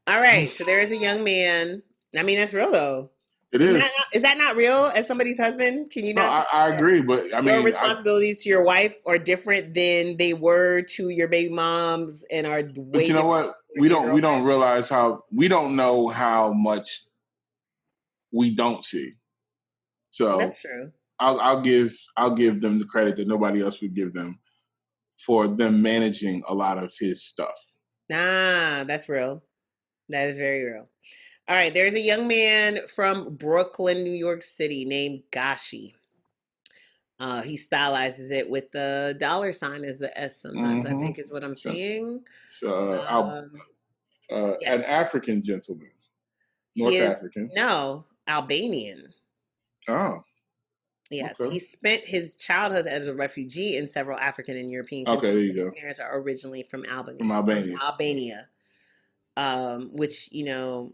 All right, so there is a young man. I mean, that's real, though. It is. Is that not real as somebody's husband? Can you not? No, I agree, but I mean, your responsibilities to your wife are different than they were to your baby moms, and are. But you know what? We don't realize we don't know how much we don't see. So that's true. I'll give them the credit that nobody else would give them for them managing a lot of his stuff. Nah, that's real. That is very real. All right, there's a young man from Brooklyn, New York City named Gashi. He stylizes it with the $sign as the S sometimes, I think is what I'm seeing. So, an African gentleman. North African. No, Albanian. Oh. Yes, okay. He spent his childhood as a refugee in several African and European countries. Okay, there you go. His parents are originally from Albania. From Albania. Which, So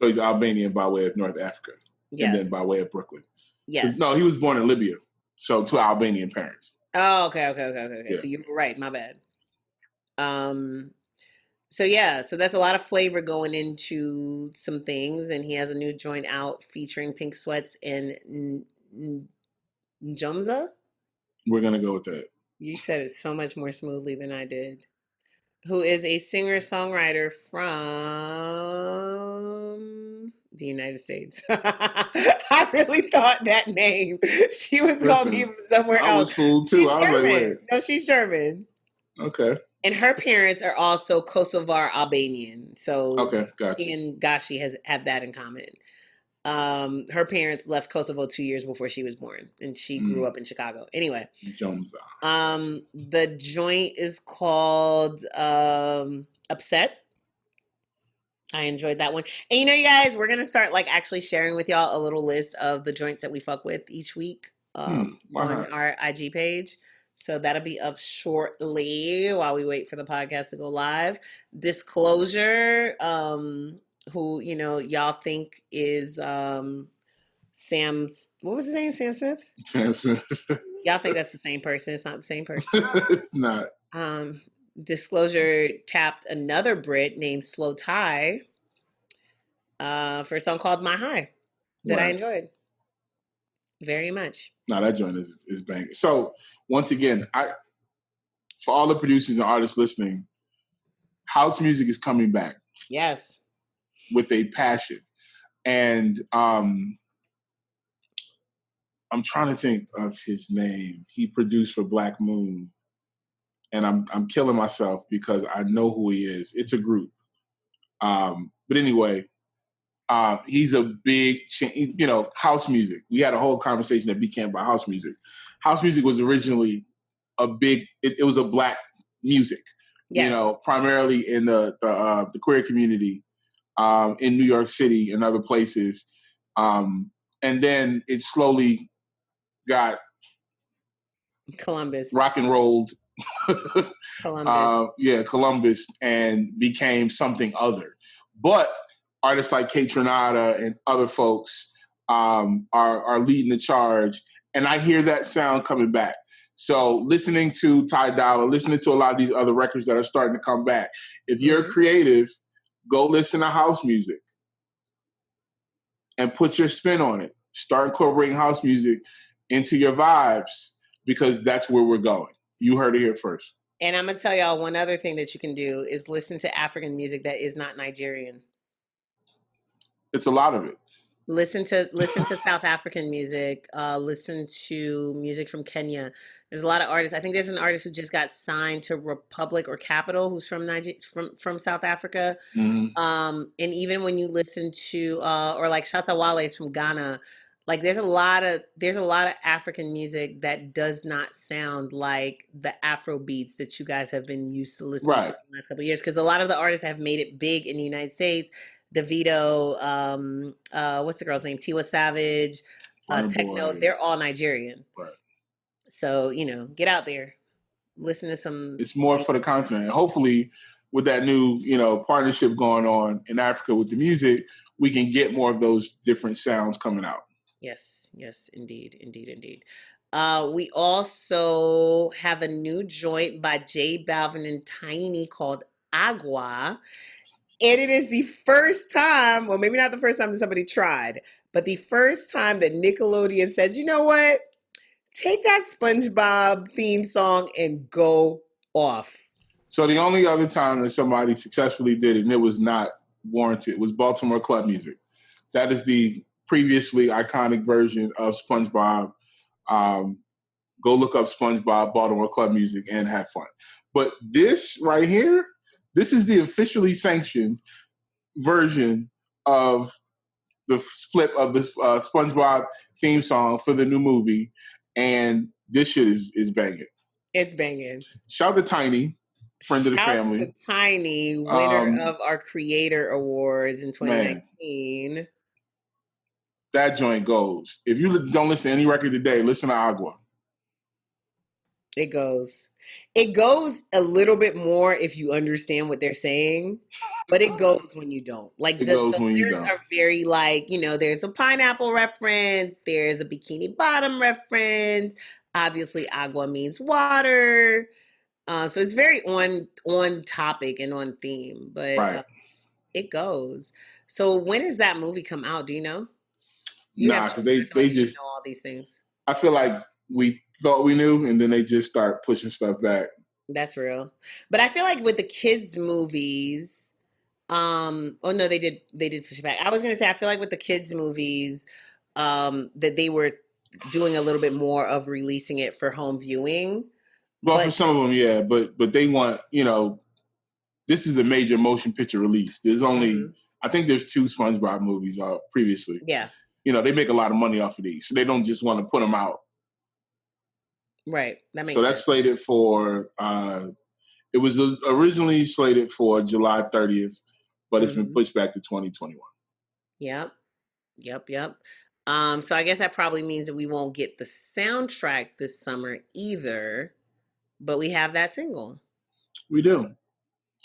he's Albanian by way of North Africa. Yes. And then by way of Brooklyn. Yes. No, he was born in Libya. So to Albanian parents. Oh, okay. Yeah. So you were right. My bad. So that's a lot of flavor going into some things, and he has a new joint out featuring Pink Sweats and Njomza. We're gonna go with that. You said it so much more smoothly than I did. Who is a singer-songwriter from the United States. I really thought that name. She was going to be from somewhere else. I was fooled too. I was German. like, wait. No, she's German. Okay. And her parents are also Kosovar Albanian. So okay, gotcha. She and Gashi have that in common. Her parents left Kosovo 2 years before she was born, and she grew up in Chicago. Anyway, the joint is called Upset. I enjoyed that one. And you guys, we're gonna start actually sharing with y'all a little list of the joints that we fuck with each week on our IG page. So that'll be up shortly while we wait for the podcast to go live. Disclosure, who y'all think is Sam, what was his name? Sam Smith? Sam Smith. Y'all think that's the same person. It's not the same person. It's not. Disclosure tapped another Brit named Slow Tie for a song called My High that I enjoyed very much. No, that joint is banging. So once again, for all the producers and artists listening, house music is coming back. Yes. With a passion. And I'm trying to think of his name. He produced for Black Moon. And I'm killing myself because I know who he is. It's a group. But anyway, he's a big, house music. We had a whole conversation at B-Camp about house music. House music was originally it was a Black music, yes. Primarily in the queer community in New York City and other places. And then it slowly got Columbus rock and rolled. Columbus. Columbus, and became something other. But artists like Kate Trinata and other folks are leading the charge, and I hear that sound coming back. So listening to Ty Dolla, listening to a lot of these other records that are starting to come back. If you're creative, go listen to house music and put your spin on it. Start incorporating house music into your vibes because that's where we're going. You heard it here first. And I'm going to tell y'all one other thing that you can do is listen to African music that is not Nigerian. It's a lot of it. Listen to South African music. Listen to music from Kenya. There's a lot of artists. I think there's an artist who just got signed to Republic or Capital, who's from from South Africa. And even when you listen to or like Shatta Wale is from Ghana, like there's a lot of African music that does not sound like the Afro beats that you guys have been used to listening to in the last couple of years. Because a lot of the artists have made it big in the United States. Davido, what's the girl's name? Tiwa Savage, Techno, they're all Nigerian. Right. So, get out there. Listen to some. It's more for the continent. Hopefully, with that new, partnership going on in Africa with the music, we can get more of those different sounds coming out. Yes, indeed. We also have a new joint by J Balvin and Tiny called Agua. And it is the first time, well, maybe not the first time that somebody tried, but the first time that Nickelodeon said, you know what? Take that SpongeBob theme song and go off. So the only other time that somebody successfully did it and it was not warranted was Baltimore Club Music. That is the previously iconic version of SpongeBob. Go look up SpongeBob, Baltimore Club Music, and have fun. But this right here, this is the officially sanctioned version of the flip of the SpongeBob theme song for the new movie. And this shit is banging. It's banging. Shout out to Tiny, friend of the family. Shout out to Tiny, winner of our Creator Awards in 2019. Man, that joint goes. If you don't listen to any record today, listen to Agua. It goes. It goes a little bit more if you understand what they're saying, but it goes when you don't. Like the lyrics are very like, there's a pineapple reference, there's a Bikini Bottom reference. Obviously, agua means water. So it's very on topic and on theme, but it goes. So when does that movie come out? Do you know? Because they just know all these things. I feel like we thought we knew, and then they just start pushing stuff back. That's real. But I feel like with the kids' movies, oh no, they did push it back. I was gonna say I feel like with the kids' movies, that they were doing a little bit more of releasing it for home viewing. Well, for some of them, yeah, but they want, this is a major motion picture release. There's only I think there's 2 SpongeBob movies previously. Yeah. They make a lot of money off of these, so they don't just want to put them out. Right. That makes sense. So that's slated for, it was originally slated for July 30th, but it's been pushed back to 2021. Yep. So I guess that probably means that we won't get the soundtrack this summer either, but we have that single. We do.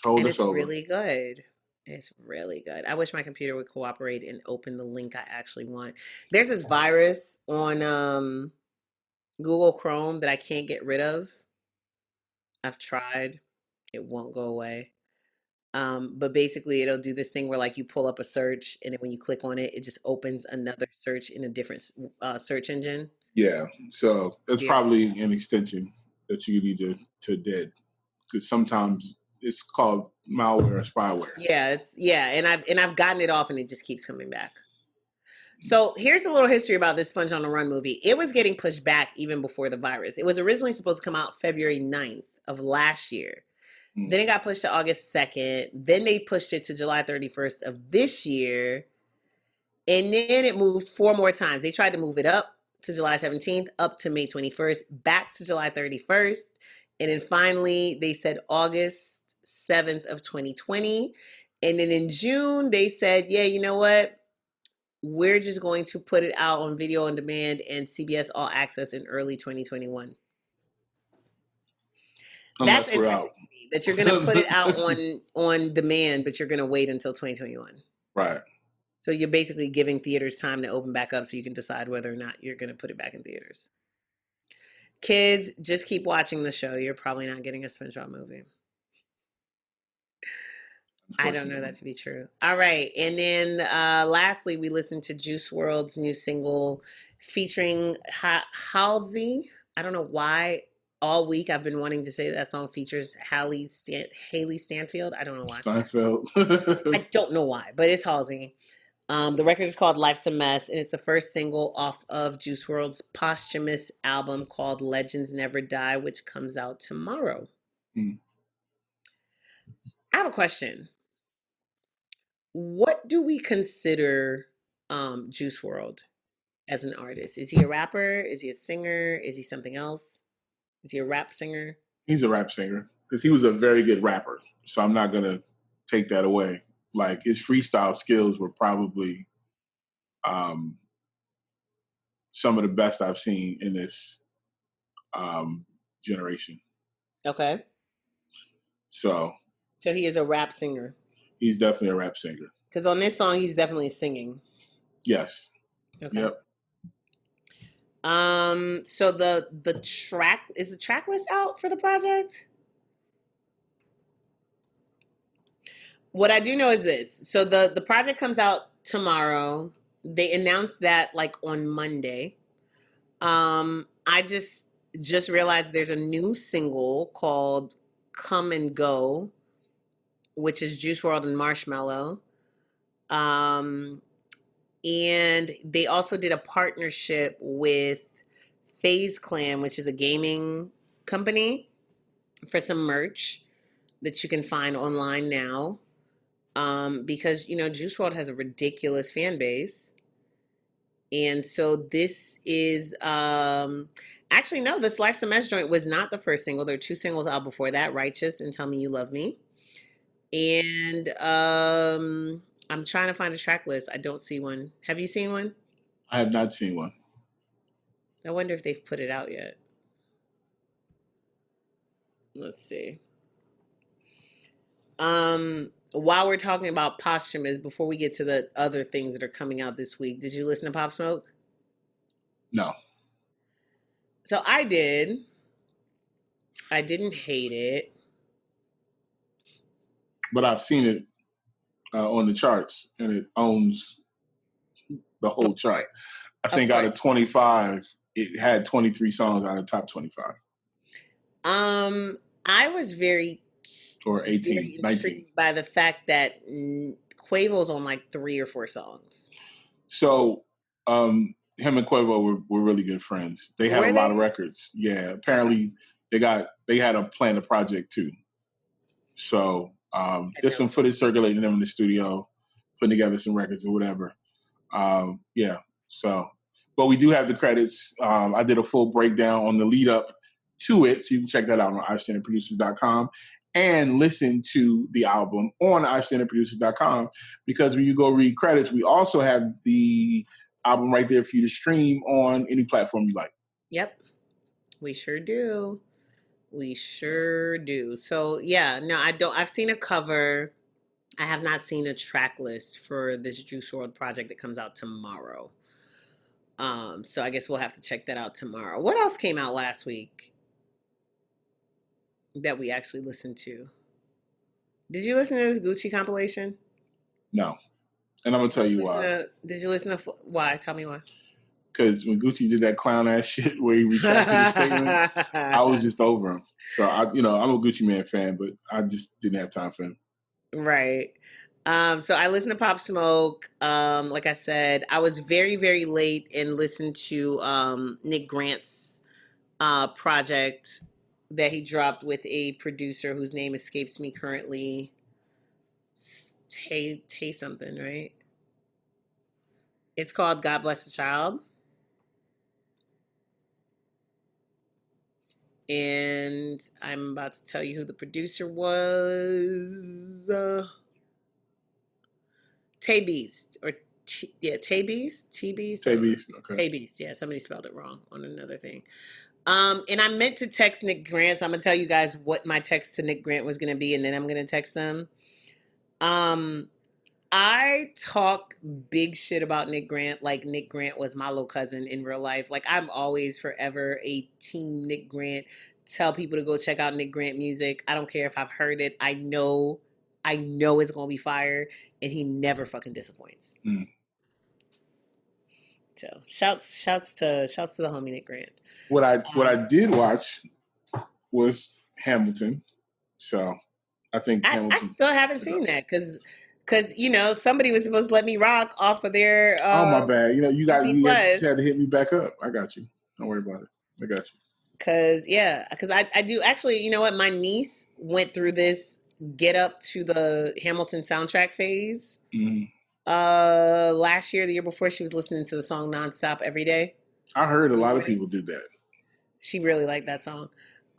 It's really good. It's really good. I wish my computer would cooperate and open the link I actually want. There's this virus on Google Chrome that I can't get rid of. I've tried. It won't go away. But basically it'll do this thing where like you pull up a search and then when you click on it, it just opens another search in a different search engine. Yeah. So it's probably an extension that you need to dead. Because sometimes it's called malware or spyware. And I've gotten it off and it just keeps coming back. So here's a little history about this Sponge on the Run movie. It was getting pushed back even before the virus. It was originally supposed to come out February 9th of last year. Then it got pushed to August 2nd. Then they pushed it to July 31st of this year. And then it moved 4 more times. They tried to move it up to July 17th, up to May 21st, back to July 31st. And then finally, they said August 7th of 2020. And then in June, they said, yeah, you know what? We're just going to put it out on video on demand and CBS All Access in early 2021. That's interesting to me, that you're going to put it out on demand, but you're going to wait until 2021. Right. So you're basically giving theaters time to open back up so you can decide whether or not you're going to put it back in theaters. Kids, just keep watching the show. You're probably not getting a SpongeBob movie. I don't know that to be true. All right. And then lastly, we listened to Juice World's new single featuring Halsey. I don't know why all week I've been wanting to say that song features Haley Stanfield. I don't know why. Steinfeld. I don't know why, but it's Halsey. The record is called Life's a Mess, and it's the first single off of Juice World's posthumous album called Legends Never Die, which comes out tomorrow. I have a question. What do we consider Juice World as an artist? Is he a rapper? Is he a singer? Is he something else? Is he a rap singer? He's a rap singer because he was a very good rapper. So I'm not going to take that away. Like his freestyle skills were probably some of the best I've seen in this generation. Okay. So he is a rap singer. He's definitely a rap singer. Because on this song, he's definitely singing. Yes. Okay. Yep. So the track list out for the project? What I do know is this. So the project comes out tomorrow. They announced that like on Monday. I just realized there's a new single called Come and Go, which is Juice WRLD and Marshmello. And they also did a partnership with FaZe Clan, which is a gaming company, for some merch that you can find online now. Because, Juice WRLD has a ridiculous fan base. And so this is actually no, this Life's a Mess joint was not the first single. There are two singles out before that, Righteous and Tell Me You Love Me. And I'm trying to find a track list. I don't see one. Have you seen one? I have not seen one. I wonder if they've put it out yet. Let's see. While we're talking about posthumous, before we get to the other things that are coming out this week, did you listen to Pop Smoke? No. So I did. I didn't hate it. But I've seen it on the charts, and it owns the whole chart. I think out of 25, it had 23 songs out of the top 25. I was very 18, 19 by the fact that Quavo's on like 3 or 4 songs. So him and Quavo were really good friends. They had a lot of records. Yeah, apparently they had a plan a project too. So there's some footage circulating them in the studio, putting together some records or whatever. Yeah. So, but we do have the credits. I did a full breakdown on the lead up to it, so you can check that out on iStandardProducers.com and listen to the album on iStandardProducers.com, because when you go read credits, we also have the album right there for you to stream on any platform you like. Yep, we sure do. We sure do. So yeah, no, I've seen a cover. I have not seen a track list for this Juice WRLD project that comes out tomorrow. So I guess we'll have to check that out tomorrow. What else came out last week that we actually listened to? Did you listen to this Gucci compilation? No. And I'm going to tell you why. Did you listen to why? Tell me why. Because when Gucci did that clown ass shit where he retracted his statement, I was just over him. So I'm a Gucci Man fan, but I just didn't have time for him. Right. So I listened to Pop Smoke. Like I said, I was very, very late and listened to Nick Grant's project that he dropped with a producer whose name escapes me currently. Tay something, right? It's called God Bless the Child. And I'm about to tell you who the producer was. Tay Beast. Tay Beast? T-Beast? Tay Beast, okay. Tay Beast, yeah. Somebody spelled it wrong on another thing. And I meant to text Nick Grant, so I'm going to tell you guys what my text to Nick Grant was going to be, and then I'm going to text him. I talk big shit about Nick Grant like Nick Grant was my little cousin in real life. Like I'm always forever a team Nick Grant. Tell people to go check out Nick Grant music. I don't care if I've heard it. I know it's gonna be fire, and he never fucking disappoints. Mm. So shouts to the homie Nick Grant. What I did watch was Hamilton. So I think I Hamilton. still haven't seen that because somebody was supposed to let me rock off of their Oh my bad. You Disney just had Plus. to hit me back up. I got you. Don't worry about it. I got you. Because I do actually, you know what? My niece went through this get up to the Hamilton soundtrack phase. Mm. Last year, the year before, she was listening to the song nonstop every day. I heard a lot of people did that. She really liked that song.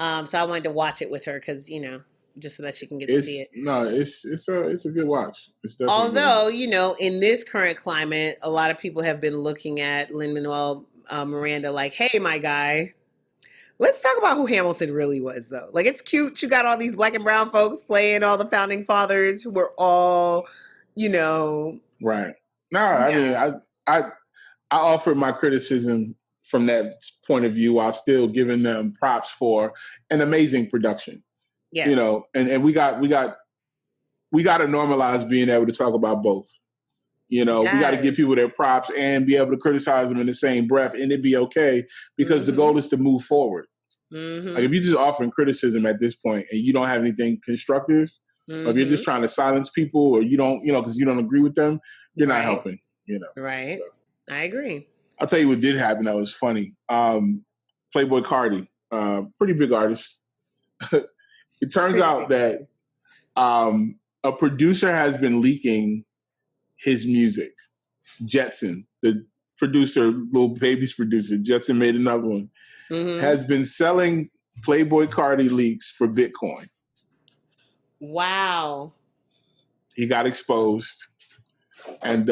So I wanted to watch it with her because, just so that she can get to see it. No, it's a good watch. It's definitely Although, in this current climate, a lot of people have been looking at Lin-Manuel Miranda like, hey, my guy, let's talk about who Hamilton really was, though. Like, it's cute. You got all these black and brown folks playing all the founding fathers who were all, Right. No, I mean, I offered my criticism from that point of view while still giving them props for an amazing production. Yes. And we got to normalize being able to talk about both. We got to give people their props and be able to criticize them in the same breath, and it'd be okay because the goal is to move forward. Mm-hmm. Like if you're just offering criticism at this point and you don't have anything constructive, or if you're just trying to silence people, or you don't, because you don't agree with them, you're not helping. Right. So. I agree. I'll tell you what did happen that was funny. Playboy Carti, pretty big artist. It turns out that a producer has been leaking his music. Jetson, the producer, Lil Baby's producer, Jetson made another one, has been selling Playboy Carti leaks for Bitcoin. Wow. He got exposed. And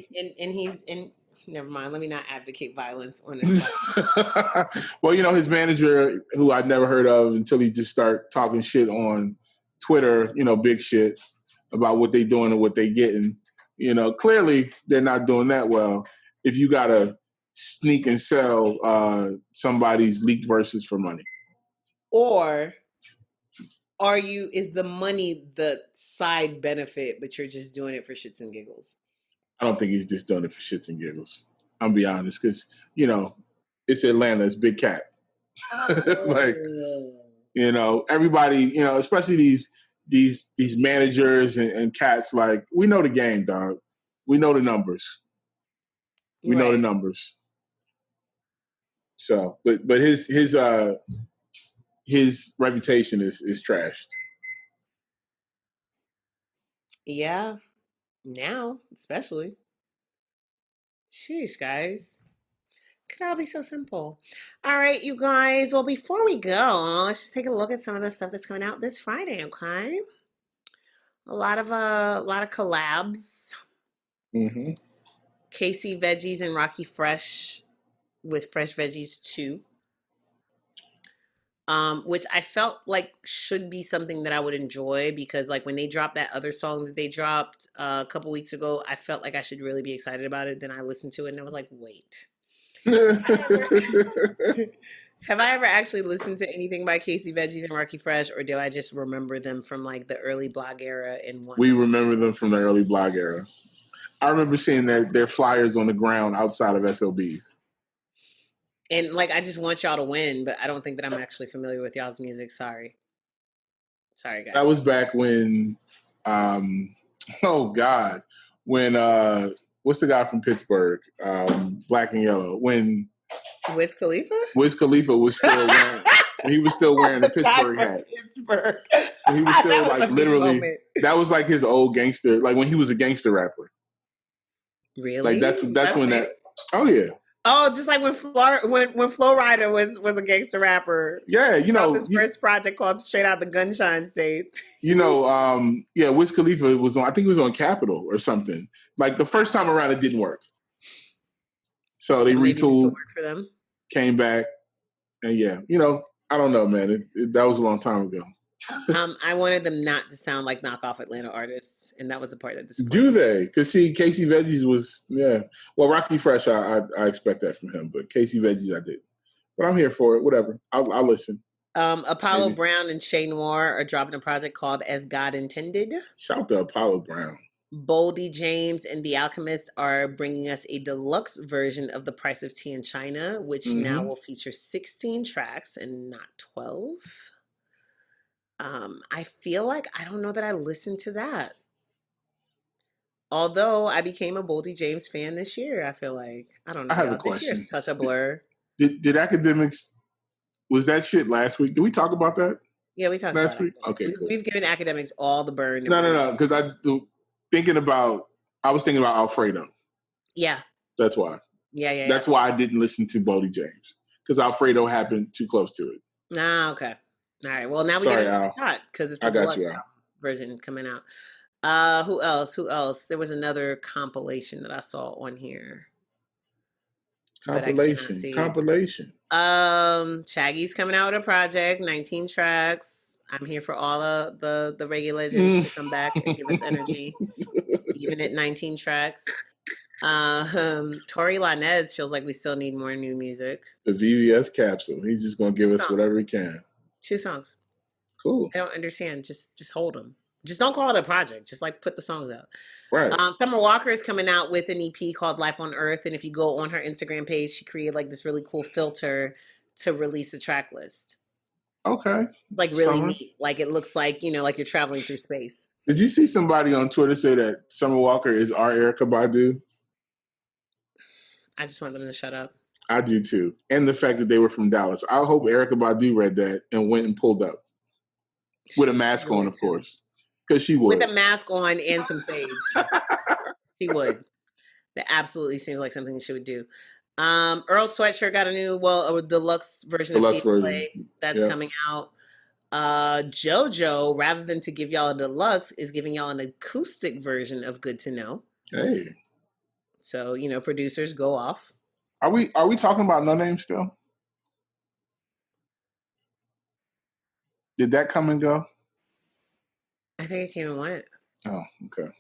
he's in. Never mind. Let me not advocate violence on this. Well, his manager, who I'd never heard of until he just started talking shit on Twitter, big shit about what they doing and what they getting. Clearly they're not doing that well if you got to sneak and sell somebody's leaked verses for money. Or is the money the side benefit, but you're just doing it for shits and giggles? I don't think he's just doing it for shits and giggles. I'm be honest, because it's Atlanta, it's Big Cat. Like, everybody, especially these managers and cats, like, we know the game, dog. We know the numbers. We know the numbers. So, but his reputation is trashed. Yeah. Now, especially. Sheesh, guys. Could all be so simple. All right, you guys. Well, before we go, let's just take a look at some of the stuff that's coming out this Friday, okay? A lot of collabs. Mm-hmm. KC Veggies and Rocky Fresh with Fresh Veggies 2. Which I felt like should be something that I would enjoy because, like, when they dropped that other song that they dropped a couple weeks ago, I felt like I should really be excited about it. Then I listened to it and I was like, wait. Have I ever actually listened to anything by Casey Veggies and Rocky Fresh, or do I just remember them from, like, the early blog era and whatnot? We remember them from the early blog era. I remember seeing their flyers on the ground outside of SOBs. And, like, I just want y'all to win, but I don't think that I'm actually familiar with y'all's music. Sorry, guys. That was back when, when, what's the guy from Pittsburgh? Black and Yellow. When Wiz Khalifa? Wiz Khalifa was still wearing, he was still wearing a Pittsburgh hat. Pittsburgh. And he was still, like, literally, that was like his old gangster, like when he was a gangster rapper. Really? Like, that's when that, oh, yeah. Oh, just like when Flo Rida was a gangster rapper. Yeah, this first project called Straight Out the Gunshine State. Wiz Khalifa was on, I think it was on Capitol or something. Like the first time around, it didn't work. So they retooled, work for them. Came back, and I don't know, man. That was a long time ago. I wanted them not to sound like knockoff Atlanta artists, and that was the part that disappointed Do me. they? Because see, Casey Veggies was Well, Rocky Fresh, I expect that from him, but Casey Veggies, I did. But I'm here for it. Whatever. I'll listen. Apollo Maybe. Brown and Shay Noir are dropping a project called As God Intended. Shout out to Apollo Brown. Boldy James and The Alchemist are bringing us a deluxe version of The Price of Tea in China, which now will feature 16 tracks and not 12. I feel like I don't know that I listened to that. Although I became a Boldy James fan this year, I feel like I don't know. I have Y'all. a question. This year is such a blur. Did Academics? Was that shit last week? Did we talk about that? Yeah, we talked last about week. Academics. Okay, cool. We've given Academics all the burn. No. Because I was thinking about Alfredo. Yeah. That's why. Yeah. That's why I didn't listen to Boldy James, because Alfredo happened too close to it. Ah, okay. All right. Well, now we get another shot because it's a deluxe version coming out. Who else? There was another compilation that I saw on here. Compilation. Shaggy's coming out with a project, 19 tracks. I'm here for all of the regular legends to come back and give us energy, even at 19 tracks. Tory Lanez feels like we still need more new music. The VVS capsule. He's just gonna give us whatever he can. 2 songs. Cool. I don't understand. Just hold them. Just don't call it a project. Just like put the songs out. Right. Summer Walker is coming out with an EP called Life on Earth, and if you go on her Instagram page, she created like this really cool filter to release a track list. Okay. Like really neat. Like it looks like, like you're traveling through space. Did you see somebody on Twitter say that Summer Walker is our Erykah Badu? I just want them to shut up. I do too. And the fact that they were from Dallas. I hope Erykah Badu read that and went and pulled up. With a mask on, of course. Because she would. With a mask on and some sage. She would. That absolutely seems like something she would do. Earl Sweatshirt got a deluxe version of Fever Play that's coming out. JoJo, rather than to give y'all a deluxe, is giving y'all an acoustic version of Good to Know. Hey. So, producers go off. Are we talking about No Name still? Did that come and go? I think it came and went. Oh, okay.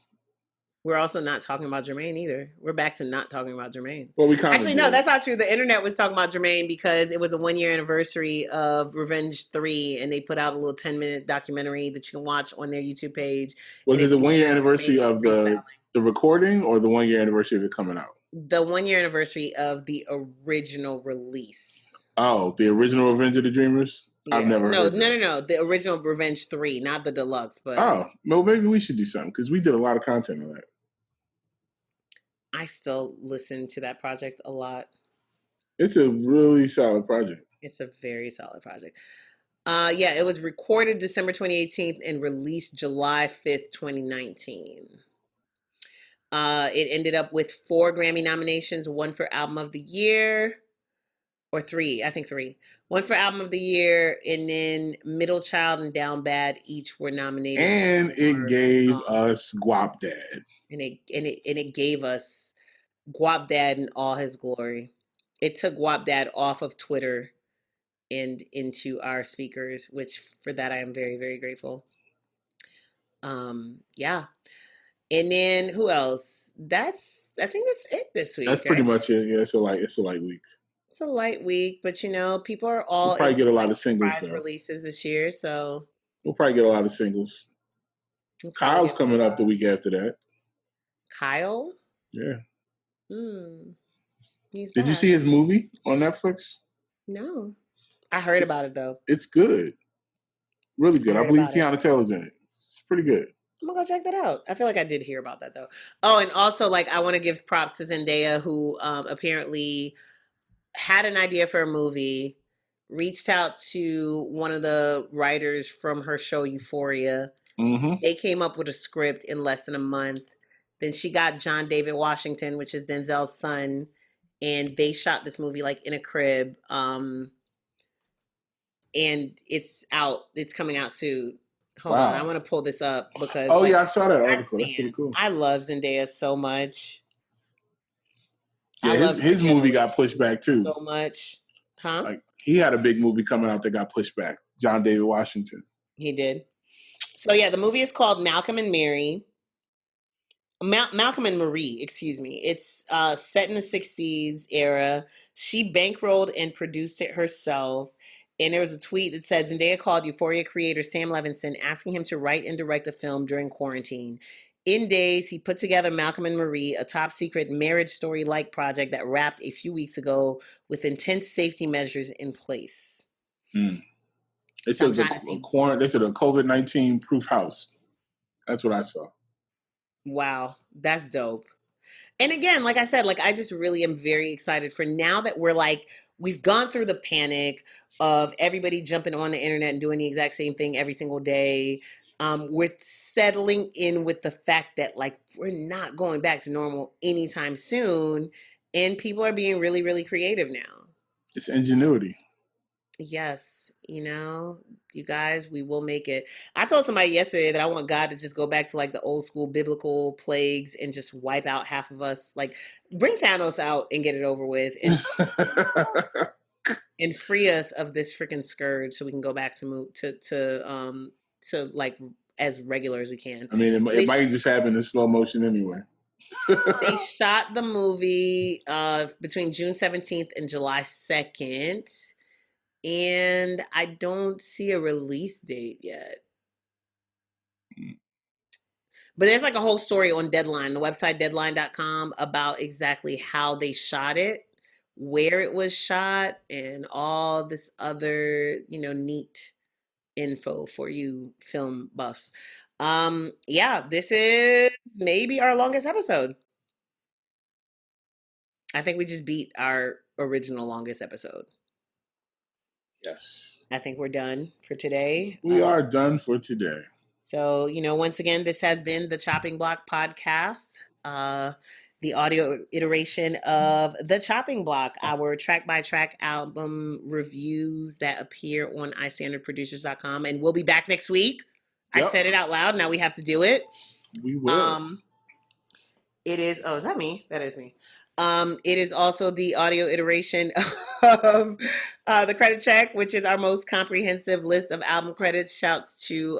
We're also not talking about Jermaine either. We're back to not talking about Jermaine. Well, we actually no, that's not true. The internet was talking about Jermaine because it was a 1-year anniversary of Revenge 3, and they put out a little 10-minute documentary that you can watch on their YouTube page. Was it the 1-year anniversary of the recording, or the 1-year anniversary of it coming out? The 1-year anniversary of the original release. Oh, the original Revenge of the Dreamers? Yeah. I've never heard No. The original Revenge 3, not the deluxe. But well, maybe we should do something because we did a lot of content on that. I still listen to that project a lot. It's a really solid project. It's a very solid project. It was recorded December 2018 and released July 5th, 2019. It ended up with 4 Grammy nominations, 1 for Album of the Year, or 3, I think 3. 1 for Album of the Year, and then Middle Child and Down Bad each were nominated. And it gave us Guap Dad. And it gave us Guap Dad in all his glory. It took Guap Dad off of Twitter and into our speakers, which for that I am very, very grateful. Yeah. And then who else? I think that's it this week. That's pretty much it. Yeah, it's a light week. It's a light week, but people are all we'll probably get a lot of singles releases this year, so we'll probably get a lot of singles. Kyle's coming up the week after that. Kyle? Yeah. Did you see his movie on Netflix? No. I heard about it though. It's good. Really good. I believe Tiana Taylor's in it. It's pretty good. I'm gonna go check that out. I feel like I did hear about that though. Oh, and also I want to give props to Zendaya, who apparently had an idea for a movie, reached out to one of the writers from her show Euphoria. Mm-hmm. They came up with a script in less than a month. Then she got John David Washington, which is Denzel's son, and they shot this movie in a crib. And it's out. It's coming out soon. Hold on, I want to pull this up because. Oh yeah, I saw that article. That's pretty cool. I love Zendaya so much. Yeah, his movie got pushed back too. So much, huh? He had a big movie coming out that got pushed back. John David Washington. He did. So yeah, the movie is called Malcolm and Mary. Malcolm and Marie, excuse me. It's set in the 60s era. She bankrolled and produced it herself. And there was a tweet that said Zendaya called Euphoria creator Sam Levinson asking him to write and direct a film during quarantine. In days, he put together Malcolm and Marie, a top secret marriage story like project that wrapped a few weeks ago with intense safety measures in place. Mm. They So said I'm trying to see. they said a COVID-19 proof house. That's what I saw. Wow, that's dope. And again, like I said, like I just really am very excited for now that we're like, we've gone through the panic of everybody jumping on the internet and doing the exact same thing every single day. We're settling in with the fact that like we're not going back to normal anytime soon. And people are being really, really creative now. It's ingenuity. Yes, you guys, we will make it. I told somebody yesterday that I want God to just go back to like the old school biblical plagues and just wipe out half of us. Like bring Thanos out and get it over with and free us of this freaking scourge so we can go back to move to like as regular as we can. I mean, it might just happen in slow motion anyway. They shot the movie between June 17th and July 2nd. And I don't see a release date yet. But there's like a whole story on Deadline, the website deadline.com, about exactly how they shot it, where it was shot, and all this other, neat info for you film buffs. Yeah, this is maybe our longest episode. I think we just beat our original longest episode. Yes. I think we're done for today. We are done for today. So, once again, this has been the Chopping Block Podcast, the audio iteration of The Chopping Block, our track-by-track album reviews that appear on iStandardProducers.com. And we'll be back next week. Yep. I said it out loud. Now we have to do it. We will. It is, is that me? That is me. It is also the audio iteration of the Credit Check, which is our most comprehensive list of album credits. Shouts to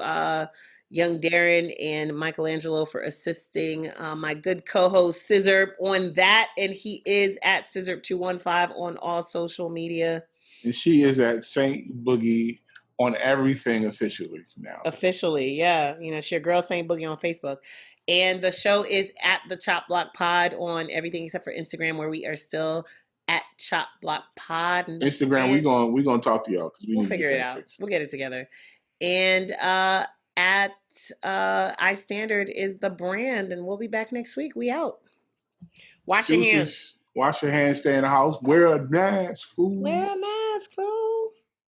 young Darren and Michelangelo for assisting my good co-host Scissor on that. And he is at Scissor215 on all social media. And she is at Saint Boogie on everything officially now. Officially, yeah. She's your girl Saint Boogie on Facebook. And the show is at the Chop Block Pod on everything except for Instagram, where we are still at Chop Block Pod. Instagram, we're gonna talk to y'all because we'll figure it out. Fixed. We'll get it together. And at iStandard is the brand, and we'll be back next week. We out. Wash your hands. Wash your hands. Stay in the house. Wear a mask. Fool. Wear a mask.